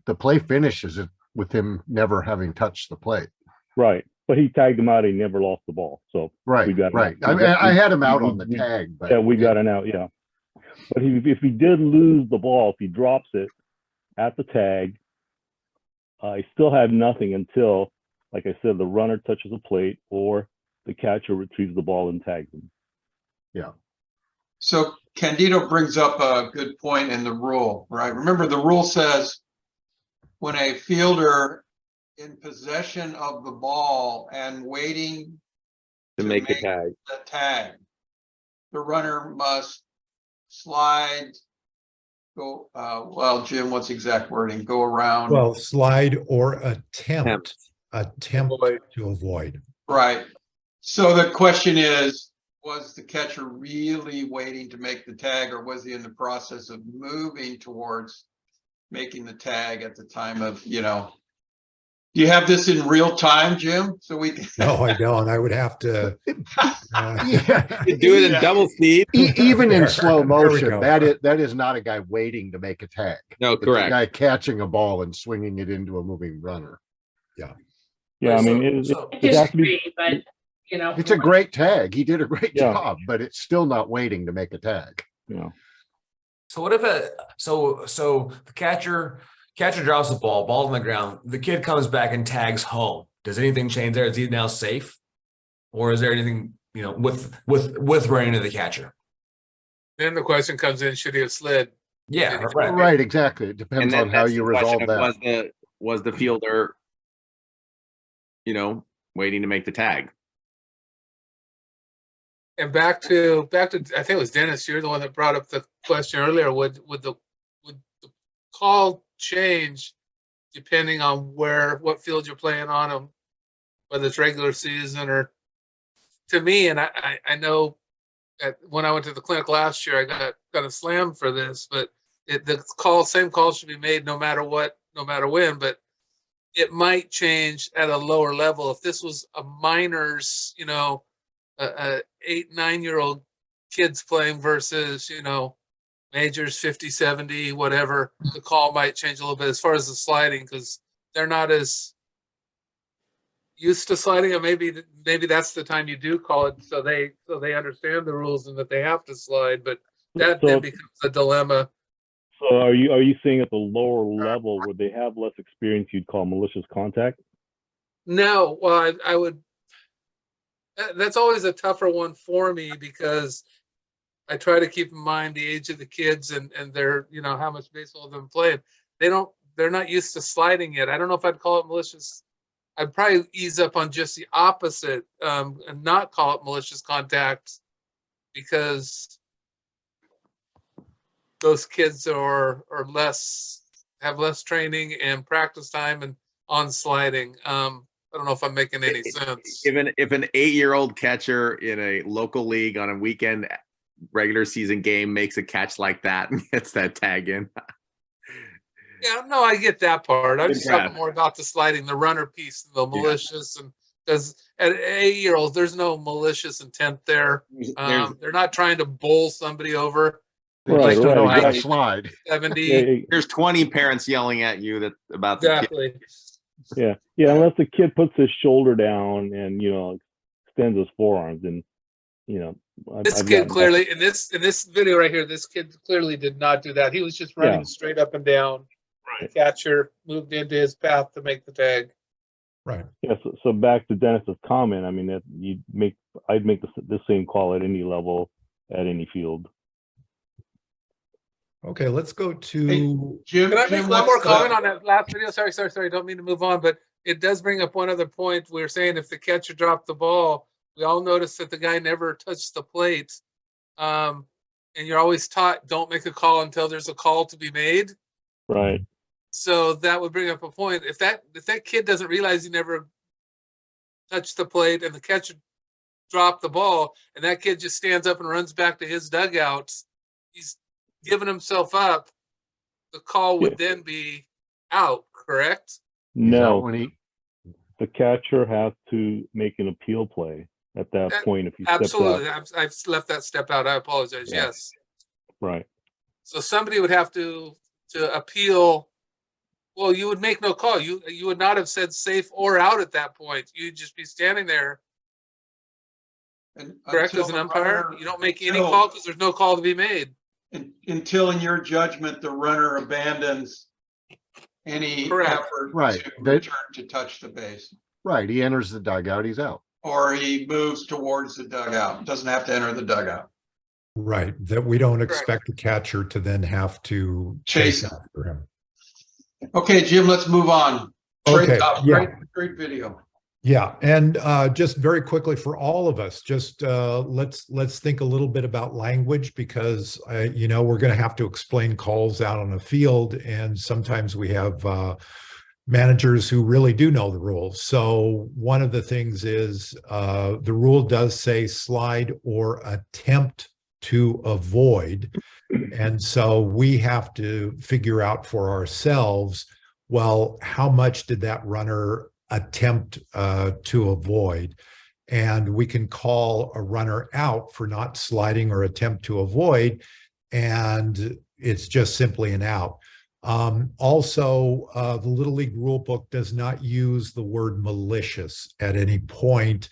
the play finishes it with him never having touched the plate. Right. But he tagged him out and he never lost the ball. So Right, we got right. him out. I mean, I had him out on the we- tag, but Yeah, we got an out, yeah. But if he did lose the ball, if he drops it at the tag, I still have nothing until, like I said, the runner touches a plate or the catcher retrieves the ball and tags him. yeah. So Candido brings up a good point in the rule, right? Remember, the rule says when a fielder in possession of the ball and waiting To make the tag. the tag, the runner must slide, well, Jim, what's the exact wording? Go around. Well, slide or attempt to avoid. Right. So the question is, was the catcher really waiting to make the tag, or was he in the process of moving towards making the tag at the time of, do you have this in real time, Jim? So we can. No, I don't. I would have to. Yeah. You do it in Yeah. double speed. Even in There- slow there we motion, go. that is not a guy waiting to make a tag. No, It's a correct. guy catching a ball and swinging it into a moving runner. Yeah, I mean, it has to be. Disagree, but, It's a great tag. He did a great Yeah. job, but it's still not waiting to make a tag. So what if so the catcher drops the ball's on the ground, the kid comes back and tags home. Does anything change there? Is he now safe? Or is there anything, with running to the catcher? Then the question comes in, should he have slid? Yeah, Right. Right, exactly. It depends on how that's you the question resolve of that. Was the fielder, waiting to make the tag? And back to I think it was Dennis, you're the one that brought up the question earlier. Would the call change depending on what field you're playing on them, whether it's regular season or, to me, and I know that when I went to the clinic last year, I got a slam for this, but same call should be made no matter what, no matter when, but it might change at a lower level. If this was a minors, a 8-9-year-old kids playing versus, majors 50, 70, whatever, the call might change a little bit as far as the sliding, because they're not as, used to sliding, or maybe that's the time you do call it, so they understand the rules and that they have to slide. But that then becomes a dilemma. So are you saying at the lower level where they have less experience, you'd call malicious contact? No, well, I would. That's always a tougher one for me because I try to keep in mind the age of the kids and their, how much baseball they've been playing. They're not used to sliding yet. I don't know if I'd call it malicious. I'd probably ease up on just the opposite, and not call it malicious contact, because those kids have less training and practice time and on sliding. I don't know if I'm making any sense. If an 8-year-old catcher in a local league on a weekend regular season game makes a catch like that and gets that tag in. Yeah, no, I get that part. I'm just talking more about the sliding, the runner piece, the malicious, and because at 8-year-olds, there's no malicious intent there. They're not trying to bowl somebody over. They just don't know how to slide. 70. There's 20 parents yelling at you about the exactly. Kid. Yeah. Unless the kid puts his shoulder down and extends his forearms, and this kid clearly in this video right here, this kid clearly did not do that. He was just running straight up and down. Right. The catcher moved into his path to make the tag. Right. Yeah. So back to Dennis's comment. I mean, that I'd make the same call at any level, at any field. Okay, let's go to Jim. Can I make one more comment on that last video? Sorry. Don't mean to move on, but it does bring up one other point. We were saying if the catcher dropped the ball, we all noticed that the guy never touched the plate. And you're always taught, don't make a call until there's a call to be made. Right. So that would bring up a point. If that kid doesn't realize he never touched the plate and the catcher dropped the ball, and that kid just stands up and runs back to his dugout, he's giving himself up. The call would then be out, correct? No. The catcher has to make an appeal play at that point if he absolutely steps out. I've left that step out. I apologize. Yes. Right. So somebody would have to appeal. Well, you would make no call. You would not have said safe or out at that point. You'd just be standing there. And correct, as an umpire, you don't make any call because there's no call to be made. Until, in your judgment, the runner abandons any effort to return to touch the base. Right. He enters the dugout, he's out. Or he moves towards the dugout. Doesn't have to enter the dugout. Right. That we don't expect the catcher to then have to chase after him. Okay, Jim, let's move on. Great video. Yeah, and just very quickly for all of us, just let's think a little bit about language, because we're going to have to explain calls out on the field, and sometimes we have managers who really do know the rules. So one of the things is the rule does say slide or attempt to avoid, and so we have to figure out for ourselves, well, how much did that runner attempt to avoid? And we can call a runner out for not sliding or attempt to avoid, and it's just simply an out. Also, the Little League rule book does not use the word malicious at any point.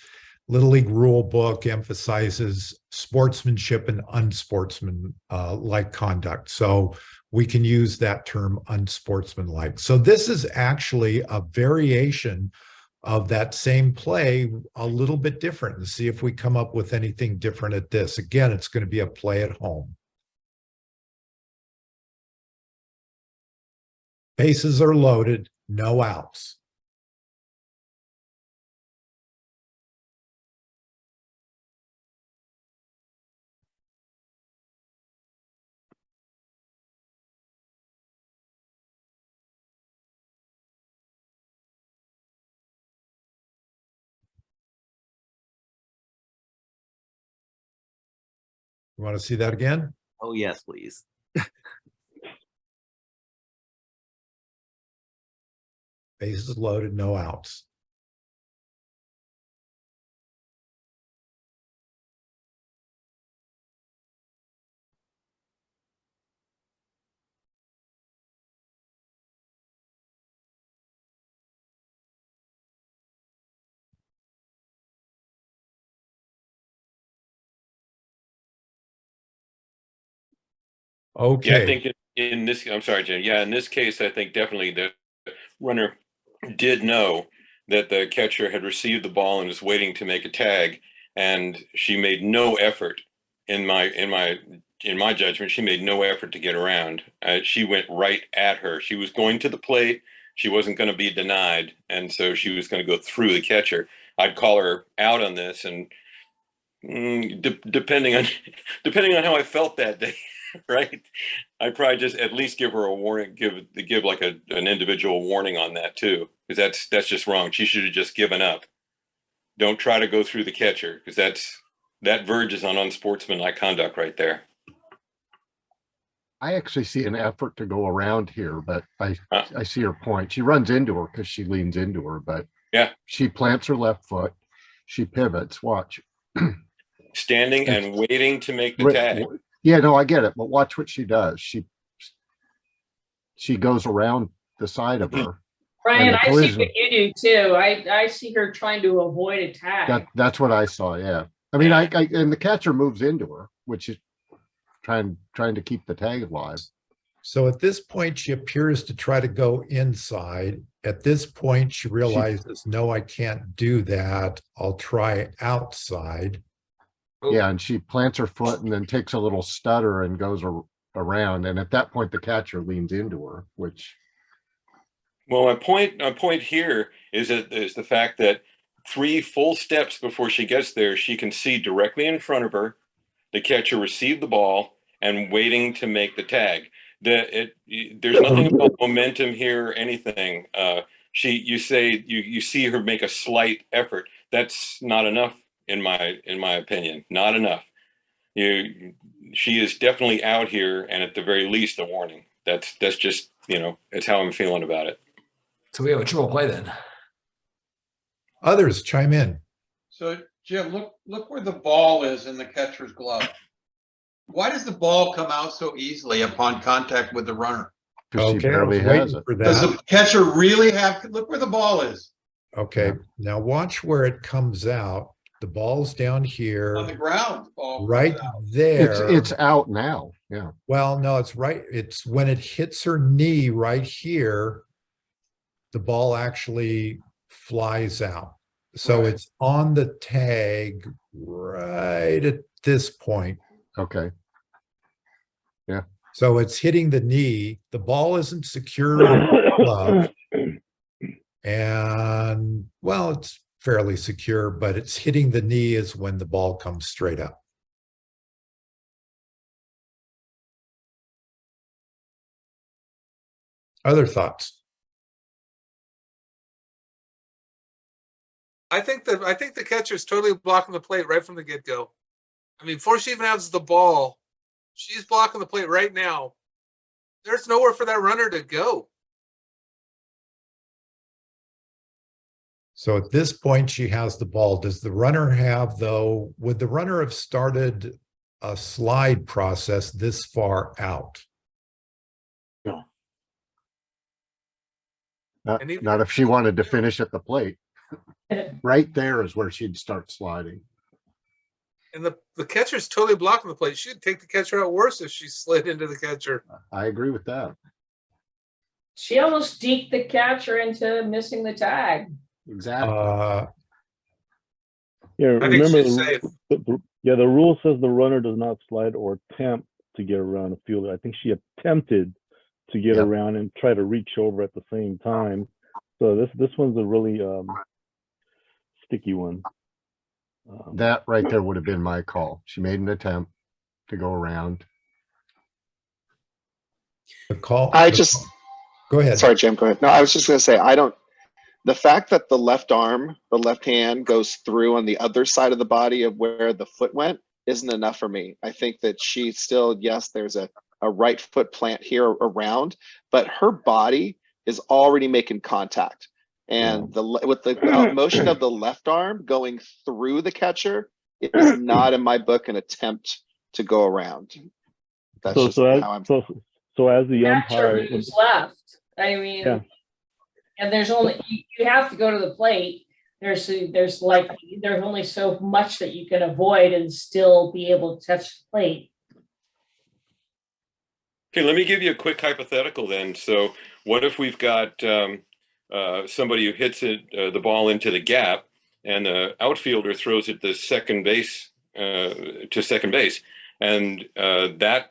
Little League rule book emphasizes sportsmanship and unsportsmanlike conduct. So we can use that term unsportsmanlike. So this is actually a variation of that same play, a little bit different, and see if we come up with anything different at this. Again, it's going to be a play at home. Bases are loaded, no outs. You want to see that again? Oh, yes, please. Bases loaded, no outs. Yeah, I Okay, think in this, I'm sorry, Jim. Yeah, in this case, I think definitely the runner did know that the catcher had received the ball and was waiting to make a tag, and she made no effort. In my judgment, she made no effort to get around. She went right at her. She was going to the plate. She wasn't going to be denied, and so she was going to go through the catcher. I'd call her out on this, and depending on depending on how I felt that day, right? I'd probably just at least give her a warning, give like an individual warning on that too, because that's just wrong. She should have just given up. Don't try to go through the catcher, because that verges on unsportsmanlike conduct right there. I actually see an effort to go around here, but I see her point. She runs into her because she leans into her, but yeah, she plants her left foot. She pivots. Watch. Standing and waiting to make the tag. Yeah, no, I get it, but watch what she does. She goes around the side of her. Brian, I see what you do too. I see her trying to avoid a tag. That's what I saw. Yeah, I mean, I and the catcher moves into her, which is trying to keep the tag alive. so at this point, she appears to try to go inside. At this point, she realizes, no, I can't do that. I'll try outside. Yeah, and she plants her foot and then takes a little stutter and goes around. And at that point, the catcher leans into her, which. Well, my point here is the fact that 3 full steps before she gets there, she can see directly in front of her the catcher receive the ball and waiting to make the tag. There's nothing about momentum here or anything. You see her make a slight effort. That's not enough. In my opinion, not enough. She is definitely out here, and at the very least, a warning. That's just it's how I'm feeling about it. So we have a triple play then. Others chime in. So Jim, look where the ball is in the catcher's glove. Why does the ball come out so easily upon contact with the runner? Because she barely has it. Does the catcher really have? Look where the ball is. Okay, now watch where it comes out. The ball's down here on the ground. Right there. It's out now. Yeah. Well, no, it's right. It's when it hits her knee right here, the ball actually flies out. So it's on the tag right at this point. Okay. Yeah. So it's hitting the knee. The ball isn't secure in the glove. And well, it's fairly secure, but it's hitting the knee is when the ball comes straight up. Other thoughts? I think the catcher is totally blocking the plate right from the get-go. I mean, before she even has the ball, she's blocking the plate right now. There's nowhere for that runner to go. So at this point, she has the ball. Does the runner have, though, would the runner have started a slide process this far out? No. Not if she wanted to finish at the plate. Right there is where she'd start sliding. And the catcher's totally blocking the plate. She'd take the catcher out worse if she slid into the catcher. I agree with that. She almost deked the catcher into missing the tag. Exactly. Yeah, I think remember she's safe. The rule says the runner does not slide or attempt to get around a fielder. I think she attempted to get around and try to reach over at the same time. So this one's a really sticky one. That right there would have been my call. She made an attempt to go around. The call. Go ahead. Sorry, Jim. Go ahead. No, I was just going to say the fact that the left hand goes through on the other side of the body of where the foot went isn't enough for me. I think that she still, yes, there's a right foot plant here around, but her body is already making contact. And with the motion of the left arm going through the catcher, it is not in my book an attempt to go around. That's so as the umpire moves left. I mean, and there's only you have to go to the plate. There's only so much that you can avoid and still be able to touch the plate. Okay, let me give you a quick hypothetical then. So what if we've got somebody who hits the ball into the gap, and the outfielder throws it to second base, and that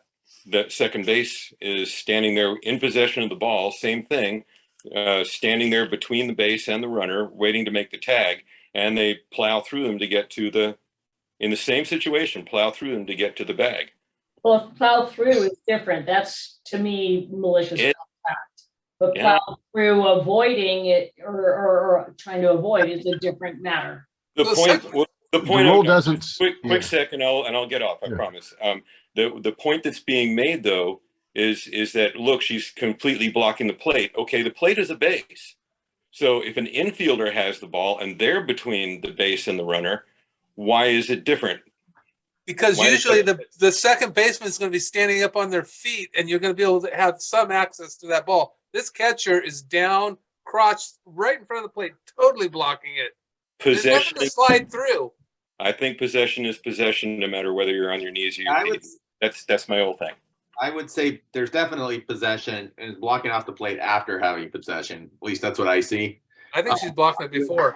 second base is standing there in possession of the ball, same thing, standing there between the base and the runner, waiting to make the tag, and they plow through them to get to in the same situation, plow through them to get to the bag. Well, plow through is different. That's, to me, malicious contact. But plow through avoiding it or trying to avoid is a different matter. The point rule doesn't. Quick second, I'll get off. I promise. The point that's being made though is that, look, she's completely blocking the plate. Okay, the plate is a base. So if an infielder has the ball and they're between the base and the runner, why is it different? Because usually the second baseman is going to be standing up on their feet, and you're going to be able to have some access to that ball. This catcher is down, crotch right in front of the plate, totally blocking it. Possession to slide through. I think possession is possession, no matter whether you're on your knees or your feet. That's my whole thing. I would say there's definitely possession and blocking off the plate after having possession. At least that's what I see. I think she's blocked it before.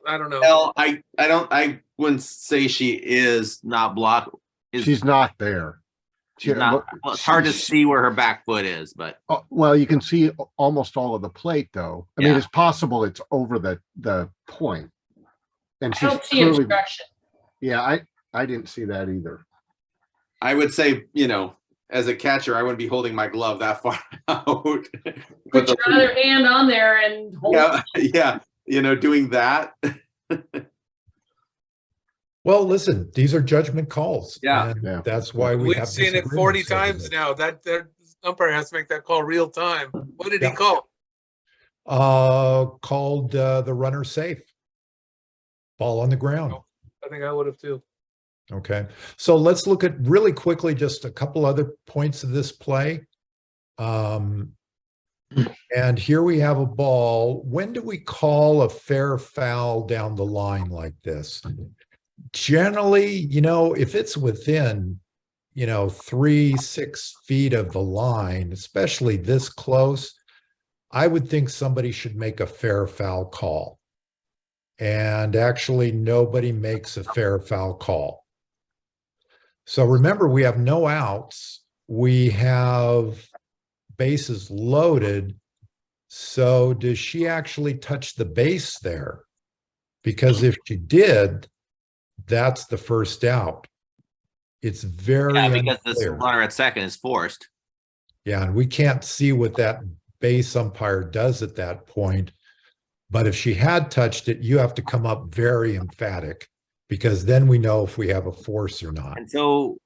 I don't know. Well, I wouldn't say she is not blocked. She's not there. She's not, well, it's hard to see where her back foot is, but well, you can see almost all of the plate though. I mean, it's possible it's over the point. And she's clearly, yeah, I didn't see that either. I would say, as a catcher, I wouldn't be holding my glove that far out. Put your other hand on there and hold it. Doing that. Well, listen, these are judgment calls. Yeah. That's why we've seen it 40 times now. That umpire has to make that call real time. What did he call? Called the runner safe. Ball on the ground. I think I would have too. Okay. So let's look at really quickly just a couple other points of this play. And here we have a ball. When do we call a fair foul down the line like this? Generally, if it's within, 3-6 feet of the line, especially this close, I would think somebody should make a fair foul call. And actually, nobody makes a fair foul call. So remember, we have no outs. We have bases loaded. So does she actually touch the base there? Because if she did, that's the first out. It's very because this runner at second is forced. Yeah, and we can't see what that base umpire does at that point. But if she had touched it, you have to come up very emphatic, because then we know if we have a force or not. And so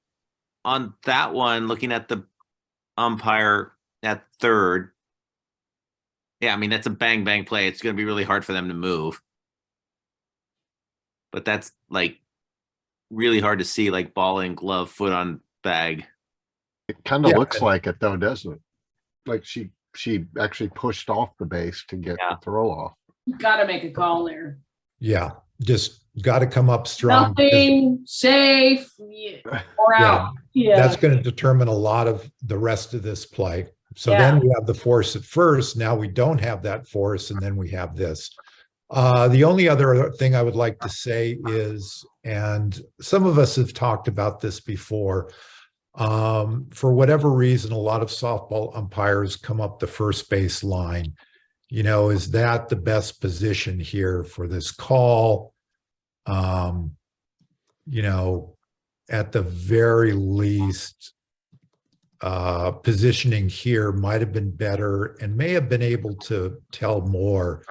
on that one, looking at the umpire at third, that's a bang, bang play. It's going to be really hard for them to move. But that's really hard to see, ball in glove, foot on bag. It kind of looks like it though, doesn't it? Like she actually pushed off the base to get the throw off. Got to make a call there. Yeah, just got to come up strong. Nothing safe or out. Yeah, that's going to determine a lot of the rest of this play. So then we have the force at first. Now we don't have that force, and then we have this. The only other thing I would like to say is, and some of us have talked about this before, for whatever reason, a lot of softball umpires come up the first base line. Is that the best position here for this call? At the very least, positioning here might have been better and may have been able to tell more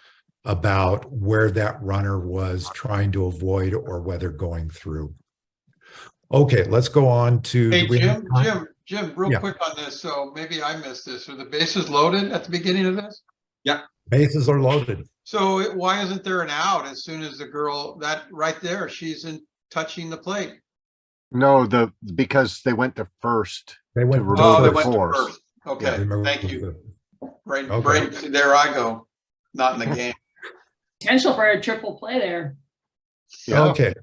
about where that runner was trying to avoid or whether going through. Okay, let's go on to. Hey, Jim, real quick on this. So maybe I missed this. Are the bases loaded at the beginning of this? Yeah, bases are loaded. So why isn't there an out as soon as the girl, that right there, she's touching the plate? No, because they went to first. They went to first. Okay, thank you. Right, there I go. Not in the game. Potential for a triple play there. Yeah. Okay.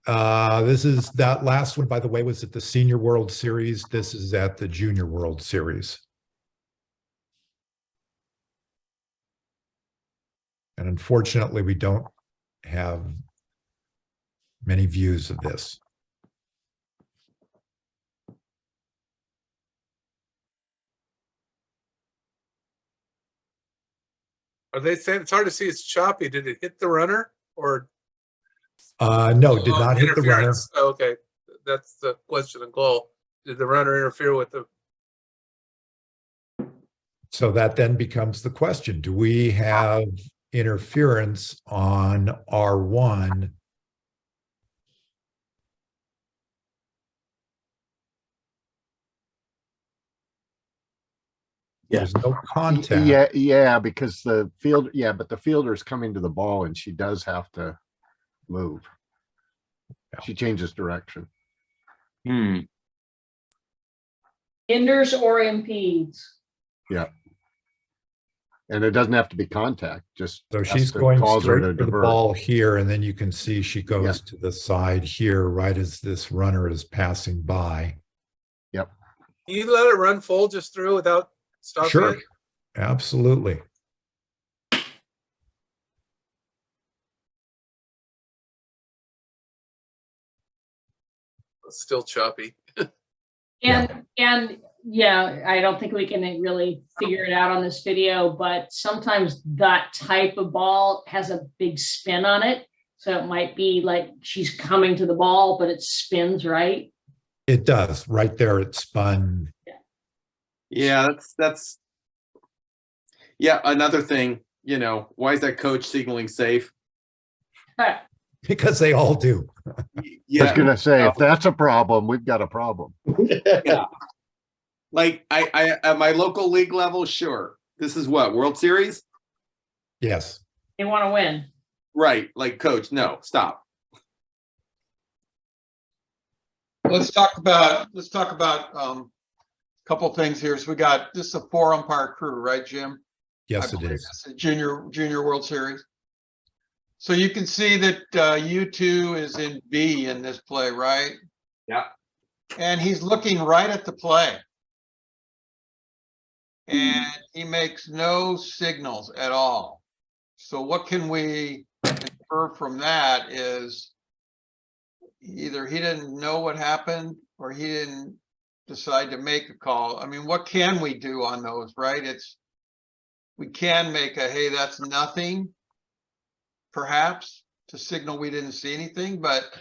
This is that last one, by the way, was at the Senior World Series. This is at the Junior World Series. And unfortunately, we don't have many views of this. Are they saying it's hard to see? It's choppy. Did it hit the runner or? No, did not hit the runner. Interference. Oh, okay, that's the question and goal. Did the runner interfere with the? So that then becomes the question, do we have interference on R1? There's no contact. Yeah, because the field, but the fielder's coming to the ball and she does have to move. She changes direction. Hinders or impedes. Yeah. And it doesn't have to be contact, just So has she's to going cause her straight to for the divert. ball here, and then you can see she goes to the side here right as this runner is passing by. Yep. Can you let it run full just through without stopping Sure, it? absolutely. It's still choppy. And yeah, I don't think we can really figure it out on this video, but sometimes that type of ball has a big spin on it. So it might be like she's coming to the ball, but it spins, right? It does. Right there, it spun. Yeah, that's another thing, why is that coach signaling safe? Because they all do. I was gonna say, if that's a problem, we've got a problem. Yeah. Like I at my local league level, sure. This is what, World Series? Yes. They want to win. Right. Like, coach, no, stop. Let's talk about a couple things here. So we got, this is a 4 umpire crew, right, Jim? Yes, I it believe is. it's a junior World Series. So you can see that U2 is in B in this play, right? Yeah. And he's looking right at the play. And he makes no signals at all. So what can we infer from that is either he didn't know what happened or he didn't decide to make a call. I mean, what can we do on those, right? We can make a, hey, that's nothing, perhaps, to signal we didn't see anything, but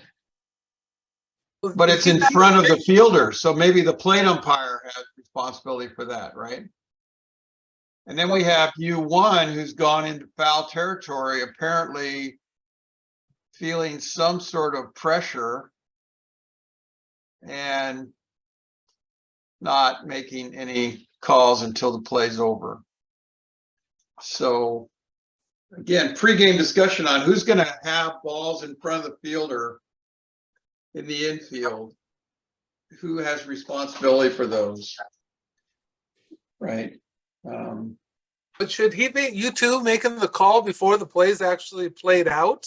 it's in front of the fielder. So maybe the plate umpire has responsibility for that, right? And then we have U1 who's gone into foul territory, apparently feeling some sort of pressure and not making any calls until the play's over. So again, pregame discussion on who's going to have balls in front of the fielder in the infield. Who has responsibility for those, right? But should he be U2 making the call before the play's actually played out?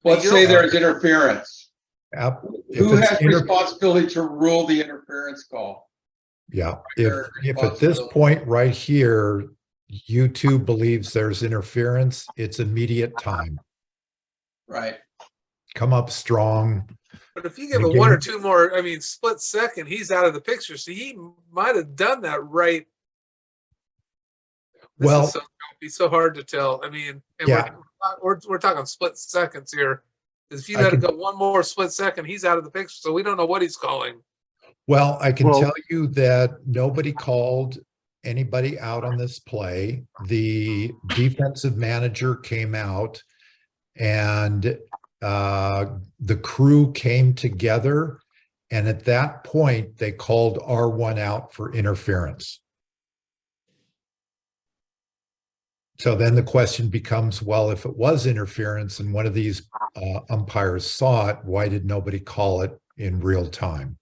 Let's say there's interference. Who it's has responsibility to rule the interference call? Yeah, if at this point right here, U2 believes there's interference, it's immediate time. Right. Come up strong. But if you give it 1 or 2 more, I mean, split second, he's out of the picture. So he might have done that right. This is so hard to tell. I mean, and we're talking split seconds here. If you let it go 1 more split second, he's out of the picture. So we don't know what he's calling. Well, I can tell you that nobody called anybody out on this play. The defensive manager came out and the crew came together. And at that point, they called R1 out for interference. So then the question becomes, well, if it was interference and one of these umpires saw it, why did nobody call it in real time?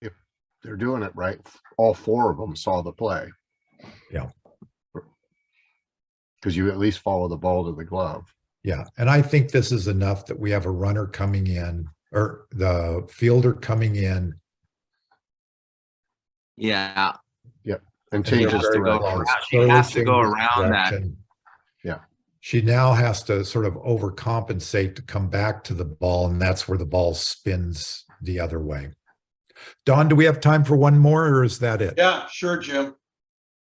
If they're doing it right, all 4 of them saw the play. Yeah. because you at least follow the ball to the glove. Yeah, and I think this is enough that we have a runner coming in or the fielder coming in. Yeah. Yep. And they're changes very direction. close. She Clearly has to go changes around that. direction. Yeah. She now has to sort of overcompensate to come back to the ball, and that's where the ball spins the other way. Don, do we have time for one more, or is that it? Yeah, sure, Jim.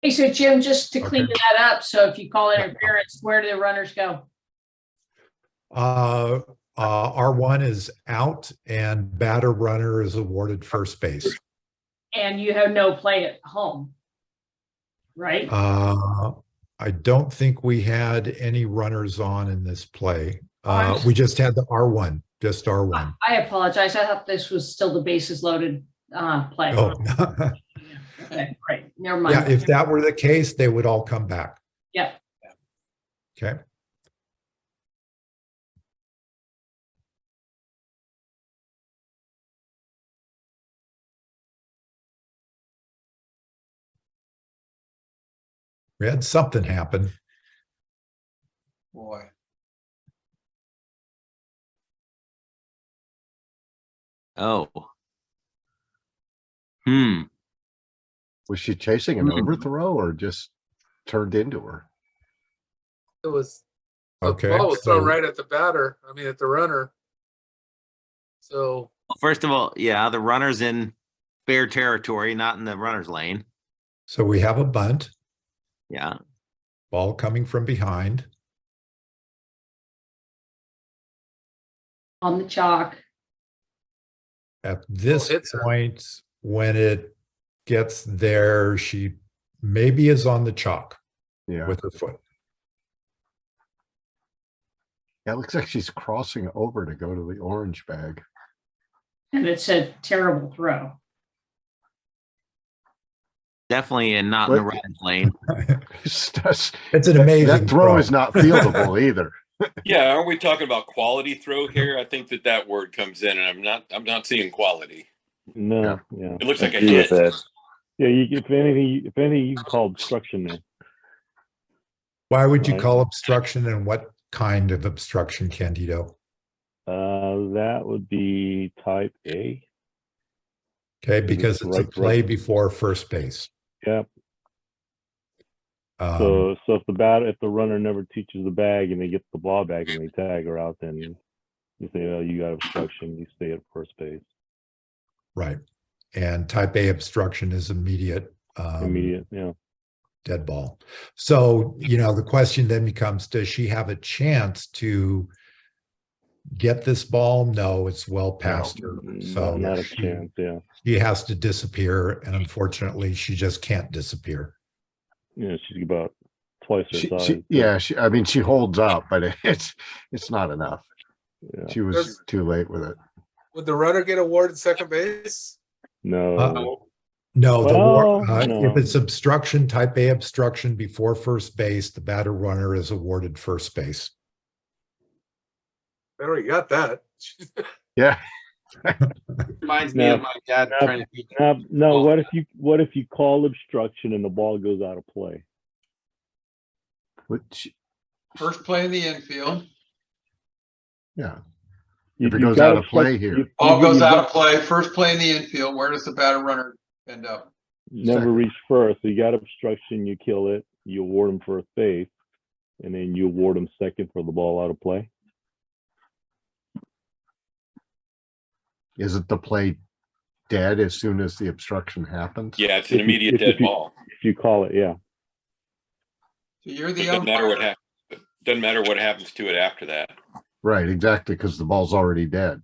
Hey, so Jim, just to clean Okay. that up, so if you call interference, where do the runners go? R1 is out, and batter runner is awarded first base. And you have no play at home, right? I don't think we had any runners on in this play. We just had the R1, just R1. I apologize. I thought this was still the bases loaded play. Oh, Okay, great. Never mind. yeah, if that were the case, they would all come back. Yeah. Okay. We had something happen. Boy. Oh. Was she chasing an overthrow or just turned into her? It was, the Okay. ball was thrown so- right at the batter. I mean, at the runner. So First of all, yeah, the runner's in fair territory, not in the runner's lane. So we have a bunt, Yeah. ball coming from behind. On the chalk. At this hits her. point, when it gets there, she maybe is on the chalk Yeah. with her foot. Yeah, it looks like she's crossing over to go to the orange bag. And it's a terrible throw. Definitely and not in the What- runner's lane. It's an amazing That throw is not fieldable either. Yeah, aren't we talking about quality throw here? I think that word comes in, and I'm not seeing quality. No, yeah. It looks like a Agree with hit. that. Yeah, if anything, you can call obstruction there. Why would you Right. call obstruction, and what kind of obstruction, Candido? That would be type A. Okay, because it's it's a right- play right. before first base. Yep. Um, So if the runner never teaches the bag and they get the ball back and they tag her out, then you say, oh, you got obstruction, you stay at first base. Right. And type A obstruction is immediate. Immediate, yeah. Dead ball. So, the question then becomes, does she have a chance to get this ball? No, it's well past her. So Not a chance, yeah. she has to disappear. And unfortunately, she just can't disappear. Yeah, she's about twice her size. I mean, she holds up, but it's not enough. Yeah. She was too late with it. would the runner get awarded second base? No. No, Well, no. if it's obstruction, type A obstruction before first base, the batter runner is awarded first base. I already got that. Yeah. Reminds me of my dad trying to teach. No, what if you call obstruction and the ball goes out of play? Which, First play in the infield. yeah. You- If it you goes got out of play obstruct- here. you- Ball you- goes you out got- of play. First play in the infield. Where does the batter runner end up? Never Second. reach first. So you got obstruction, you kill it, you award him first base, and then you award him second for the ball out of play. Isn't the play dead as soon as the obstruction happens? Yeah, it's an If you- immediate if dead you- ball. If you call it, yeah. So you're It the doesn't matter what umpire. doesn't matter what happens to it after that. Right, exactly, because the ball's already dead.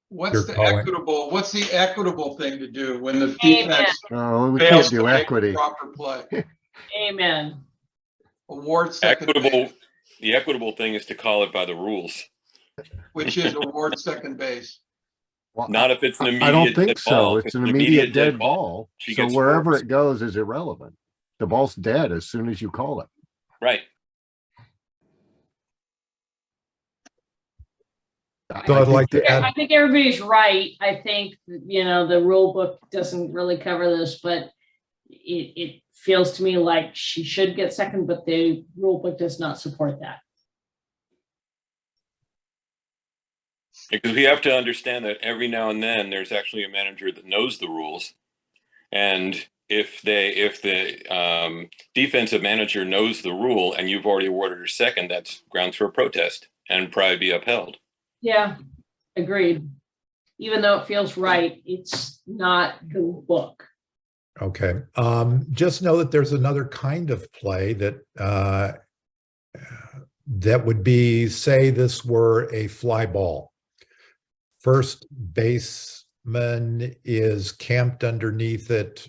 What's You're the calling. what's the equitable thing to do when the Amen. defense Oh, we fails can't do to make equity. proper play? Amen. Award second Equitable. base, The equitable thing is to call it by the rules, which is award second base. Well, not if it's an immediate. I don't think dead so. ball. It's If an immediate dead ball. She So gets wherever forced. it goes is irrelevant. The ball's dead as soon as you call it. Right. So I'd like to I add, think everybody's right. I think, the rule book doesn't really cover this, but it feels to me like she should get second, but the rule book does not support that. Because we have to understand that every now and then there's actually a manager that knows the rules. And if the defensive manager knows the rule and you've already awarded her second, that's grounds for a protest and probably be upheld. Yeah, agreed. Even though it feels right, it's not the book. Okay. Just know that there's another kind of play that that would be, say this were a fly ball. First baseman is camped underneath it.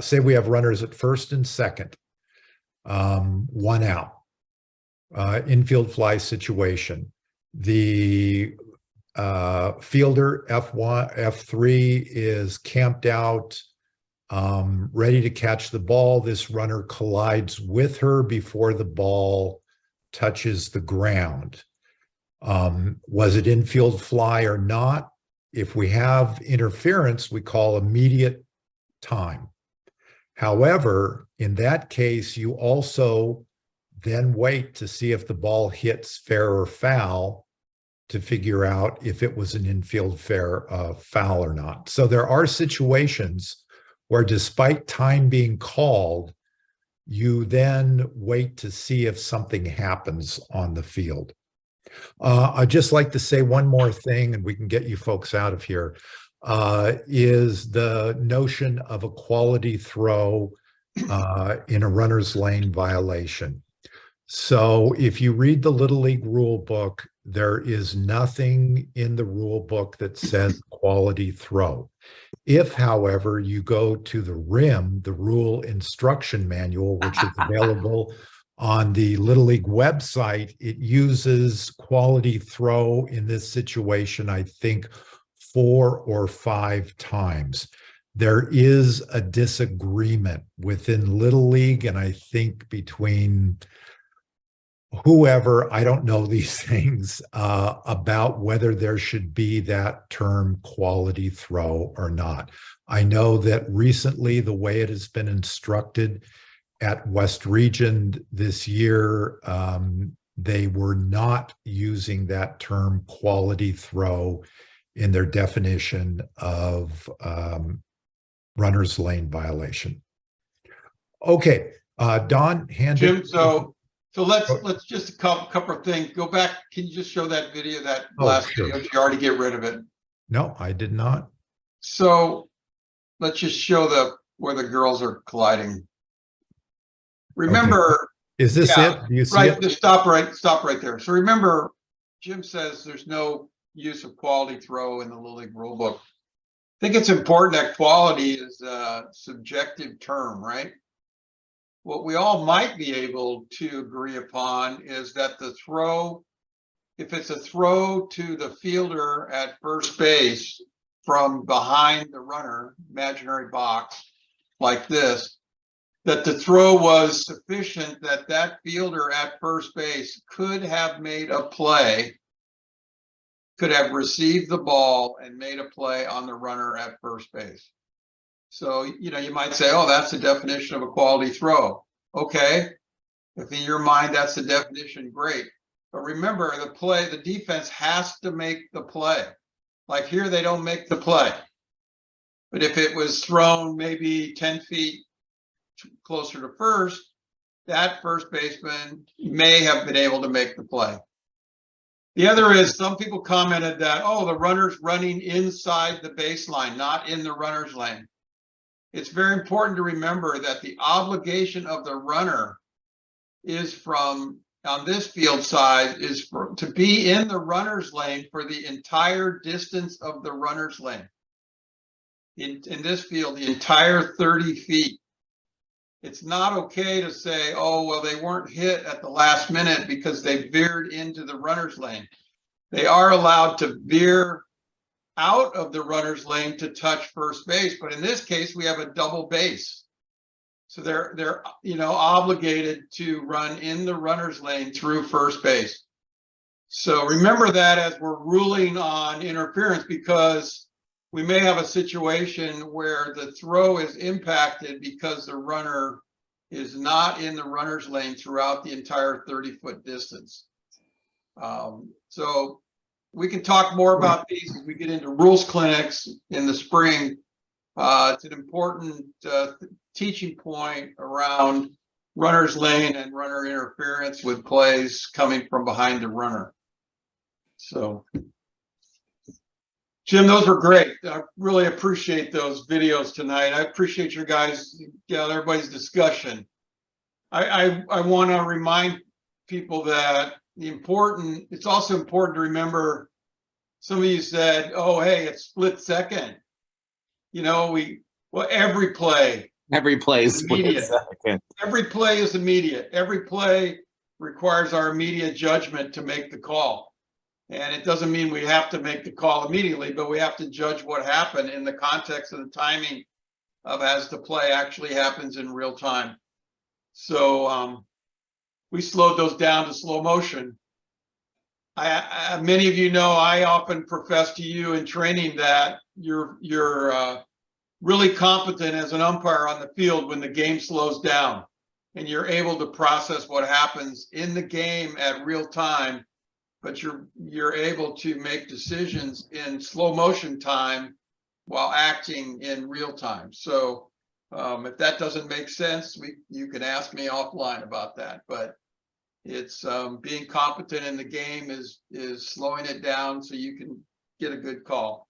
Say we have runners at first and second, 1 out, infield fly situation. The fielder F1, F3 is camped out, ready to catch the ball. This runner collides with her before the ball touches the ground. Was it infield fly or not? If we have interference, we call immediate time. However, in that case, you also then wait to see if the ball hits fair or foul to figure out if it was an infield foul or not. So there are situations where, despite time being called, you then wait to see if something happens on the field. I'd just like to say one more thing, and we can get you folks out of here, is the notion of a quality throw in a runner's lane violation. So if you read the Little League rule book, there is nothing in the rule book that says quality throw. If, however, you go to the RIM, the rule instruction manual, which is available on the Little League website, it uses quality throw in this situation, I think, 4 or 5 times. There is a disagreement within Little League, and I think between whoever, I don't know these things, about whether there should be that term quality throw or not. I know that recently the way it has been instructed at West Region this year, they were not using that term quality throw in their definition of runner's lane violation. Okay, Don, hand Jim, it. so let's just a couple of things. Go back. Can you just show that video, that last sure. video? You already get rid of it. No, I did not. So let's just show where the girls are colliding. Remember, is this it? Do you see right? it? Just stop right there. So remember, Jim says there's no use of quality throw in the Little League rule book. I think it's important that quality is a subjective term, right? What we all might be able to agree upon is that the throw, if it's a throw to the fielder at first base from behind the runner, imaginary box like this, that the throw was sufficient that that fielder at first base could have made a play, could have received the ball and made a play on the runner at first base. So, you might say, oh, that's the definition of a quality throw. Okay, if in your mind that's the definition, great. But remember, the defense has to make the play. Like here, they don't make the play. But if it was thrown maybe 10 feet closer to first, that first baseman may have been able to make the play. The other is, some people commented that, oh, the runner's running inside the baseline, not in the runner's lane. It's very important to remember that the obligation of the runner is on this field side, to be in the runner's lane for the entire distance of the runner's lane. In this field, the entire 30 feet. It's not okay to say, oh, well, they weren't hit at the last minute because they veered into the runner's lane. They are allowed to veer out of the runner's lane to touch first base, but in this case, we have a double base. So they're obligated to run in the runner's lane through first base. So remember that as we're ruling on interference, because we may have a situation where the throw is impacted because the runner is not in the runner's lane throughout the entire 30-foot distance. So we can talk more about these as we get into rules clinics in the spring. It's an important teaching point around runner's lane and runner interference with plays coming from behind the runner. So, Jim, those were great. I really appreciate those videos tonight. I appreciate your guys, everybody's discussion. I want to remind people that it's also important to remember, some of you said, oh, hey, it's split second. You know, every play is immediate. Every play is immediate. Every play requires our immediate judgment to make the call. And it doesn't mean we have to make the call immediately, but we have to judge what happened in the context of the timing of as the play actually happens in real time. So we slowed those down to slow motion. Many of you know, I often profess to you in training that you're really competent as an umpire on the field when the game slows down and you're able to process what happens in the game at real time, but you're able to make decisions in slow motion time while acting in real time. So if that doesn't make sense, you can ask me offline about that, but it's being competent in the game is slowing it down so you can get a good call.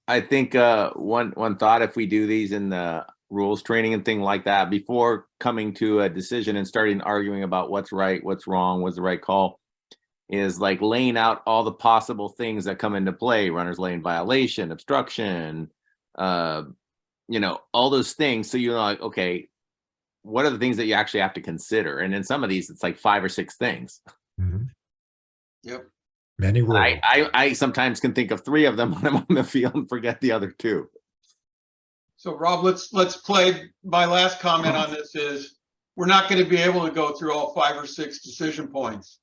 I think one thought, if we do these in the rules training and thing like that, before coming to a decision and starting arguing about what's right, what's wrong, what's the right call, is like laying out all the possible things that come into play: runner's lane violation, obstruction, you know, all those things. So you're like, okay, what are the things that you actually have to consider? And in some of these, it's like 5 or 6 things. Mm-hmm. Yep. Many rules. I sometimes can think of 3 of them when I'm on the field and forget the other 2. So Rob, let's play. My last comment on this is we're not going to be able to go through all 5 or 6 decision points.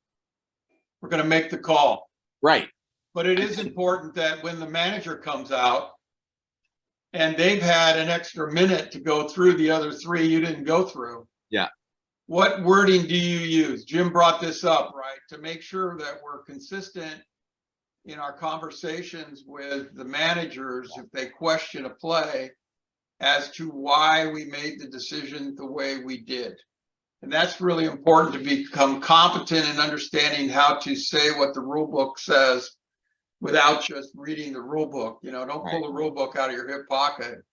We're going to make the call. Right. But it is important that when the manager comes out and they've had an extra minute to go through the other 3 you didn't go through. Yeah. What wording do you use? Jim brought this up, right? To make sure that we're consistent in our conversations with the managers if they question a play as to why we made the decision the way we did. And that's really important to become competent in understanding how to say what the rule book says without just reading the rule book. You know, don't pull the rule book out of your hip pocket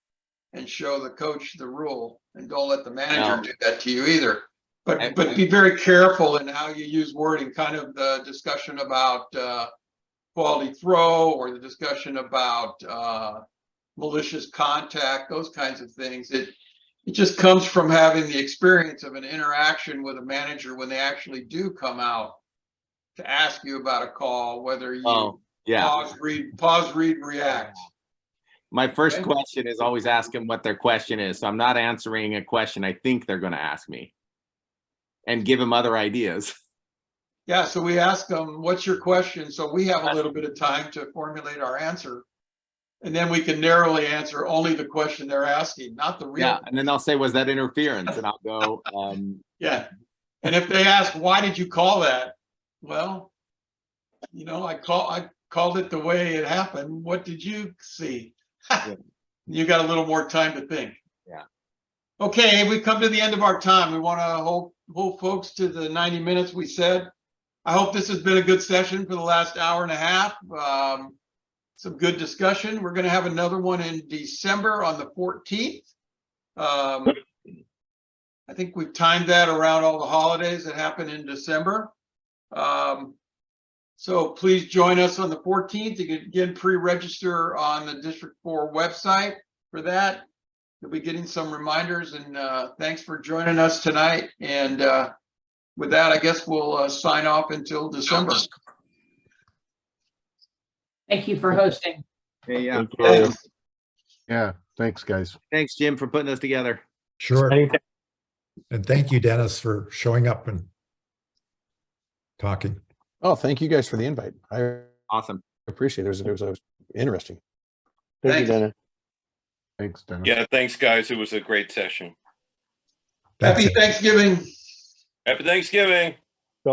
and show the coach the rule, and don't let the manager do that to you either. But be very careful in how you use wording, kind of the discussion about quality throw, or the discussion about malicious contact, those kinds of things. It just comes from having the experience of an interaction with a manager when they actually do come out to ask you about a call, whether you pause, read, react. My first question is always ask them what their question is. So I'm not answering a question I think they're going to ask me, and give them other ideas. Yeah, so we ask them, what's your question? So we have a little bit of time to formulate our answer. And then we can narrowly answer only the question they're asking, not the real. Yeah, and then they'll say, was that interference? And I'll go, yeah. And if they ask, why did you call that? Well, you know, I called it the way it happened. What did you see? You got a little more time to think. Yeah. Okay, we've come to the end of our time. We want to hold folks to the 90 minutes we said. I hope this has been a good session for the last hour and a half. Some good discussion. We're going to have another one in December on the 14th. I think we've timed that around all the holidays that happen in December. So please join us on the 14th. You can again pre-register on the District 4 website for that. You'll be getting some reminders, and thanks for joining us tonight. And with that, I guess we'll sign off until December. Thank you for hosting. Hey, yeah. Thanks. Yeah. Thanks, guys. Thanks, Jim, for putting us together. Sure. And thank you, Dennis, for showing up and talking. Oh, thank you guys for the invite. I Awesome. appreciate it. It was interesting. Thank you, Dennis. Thanks, Dennis. Yeah, thanks, guys. It was a great session. Happy Thanksgiving. Happy Thanksgiving.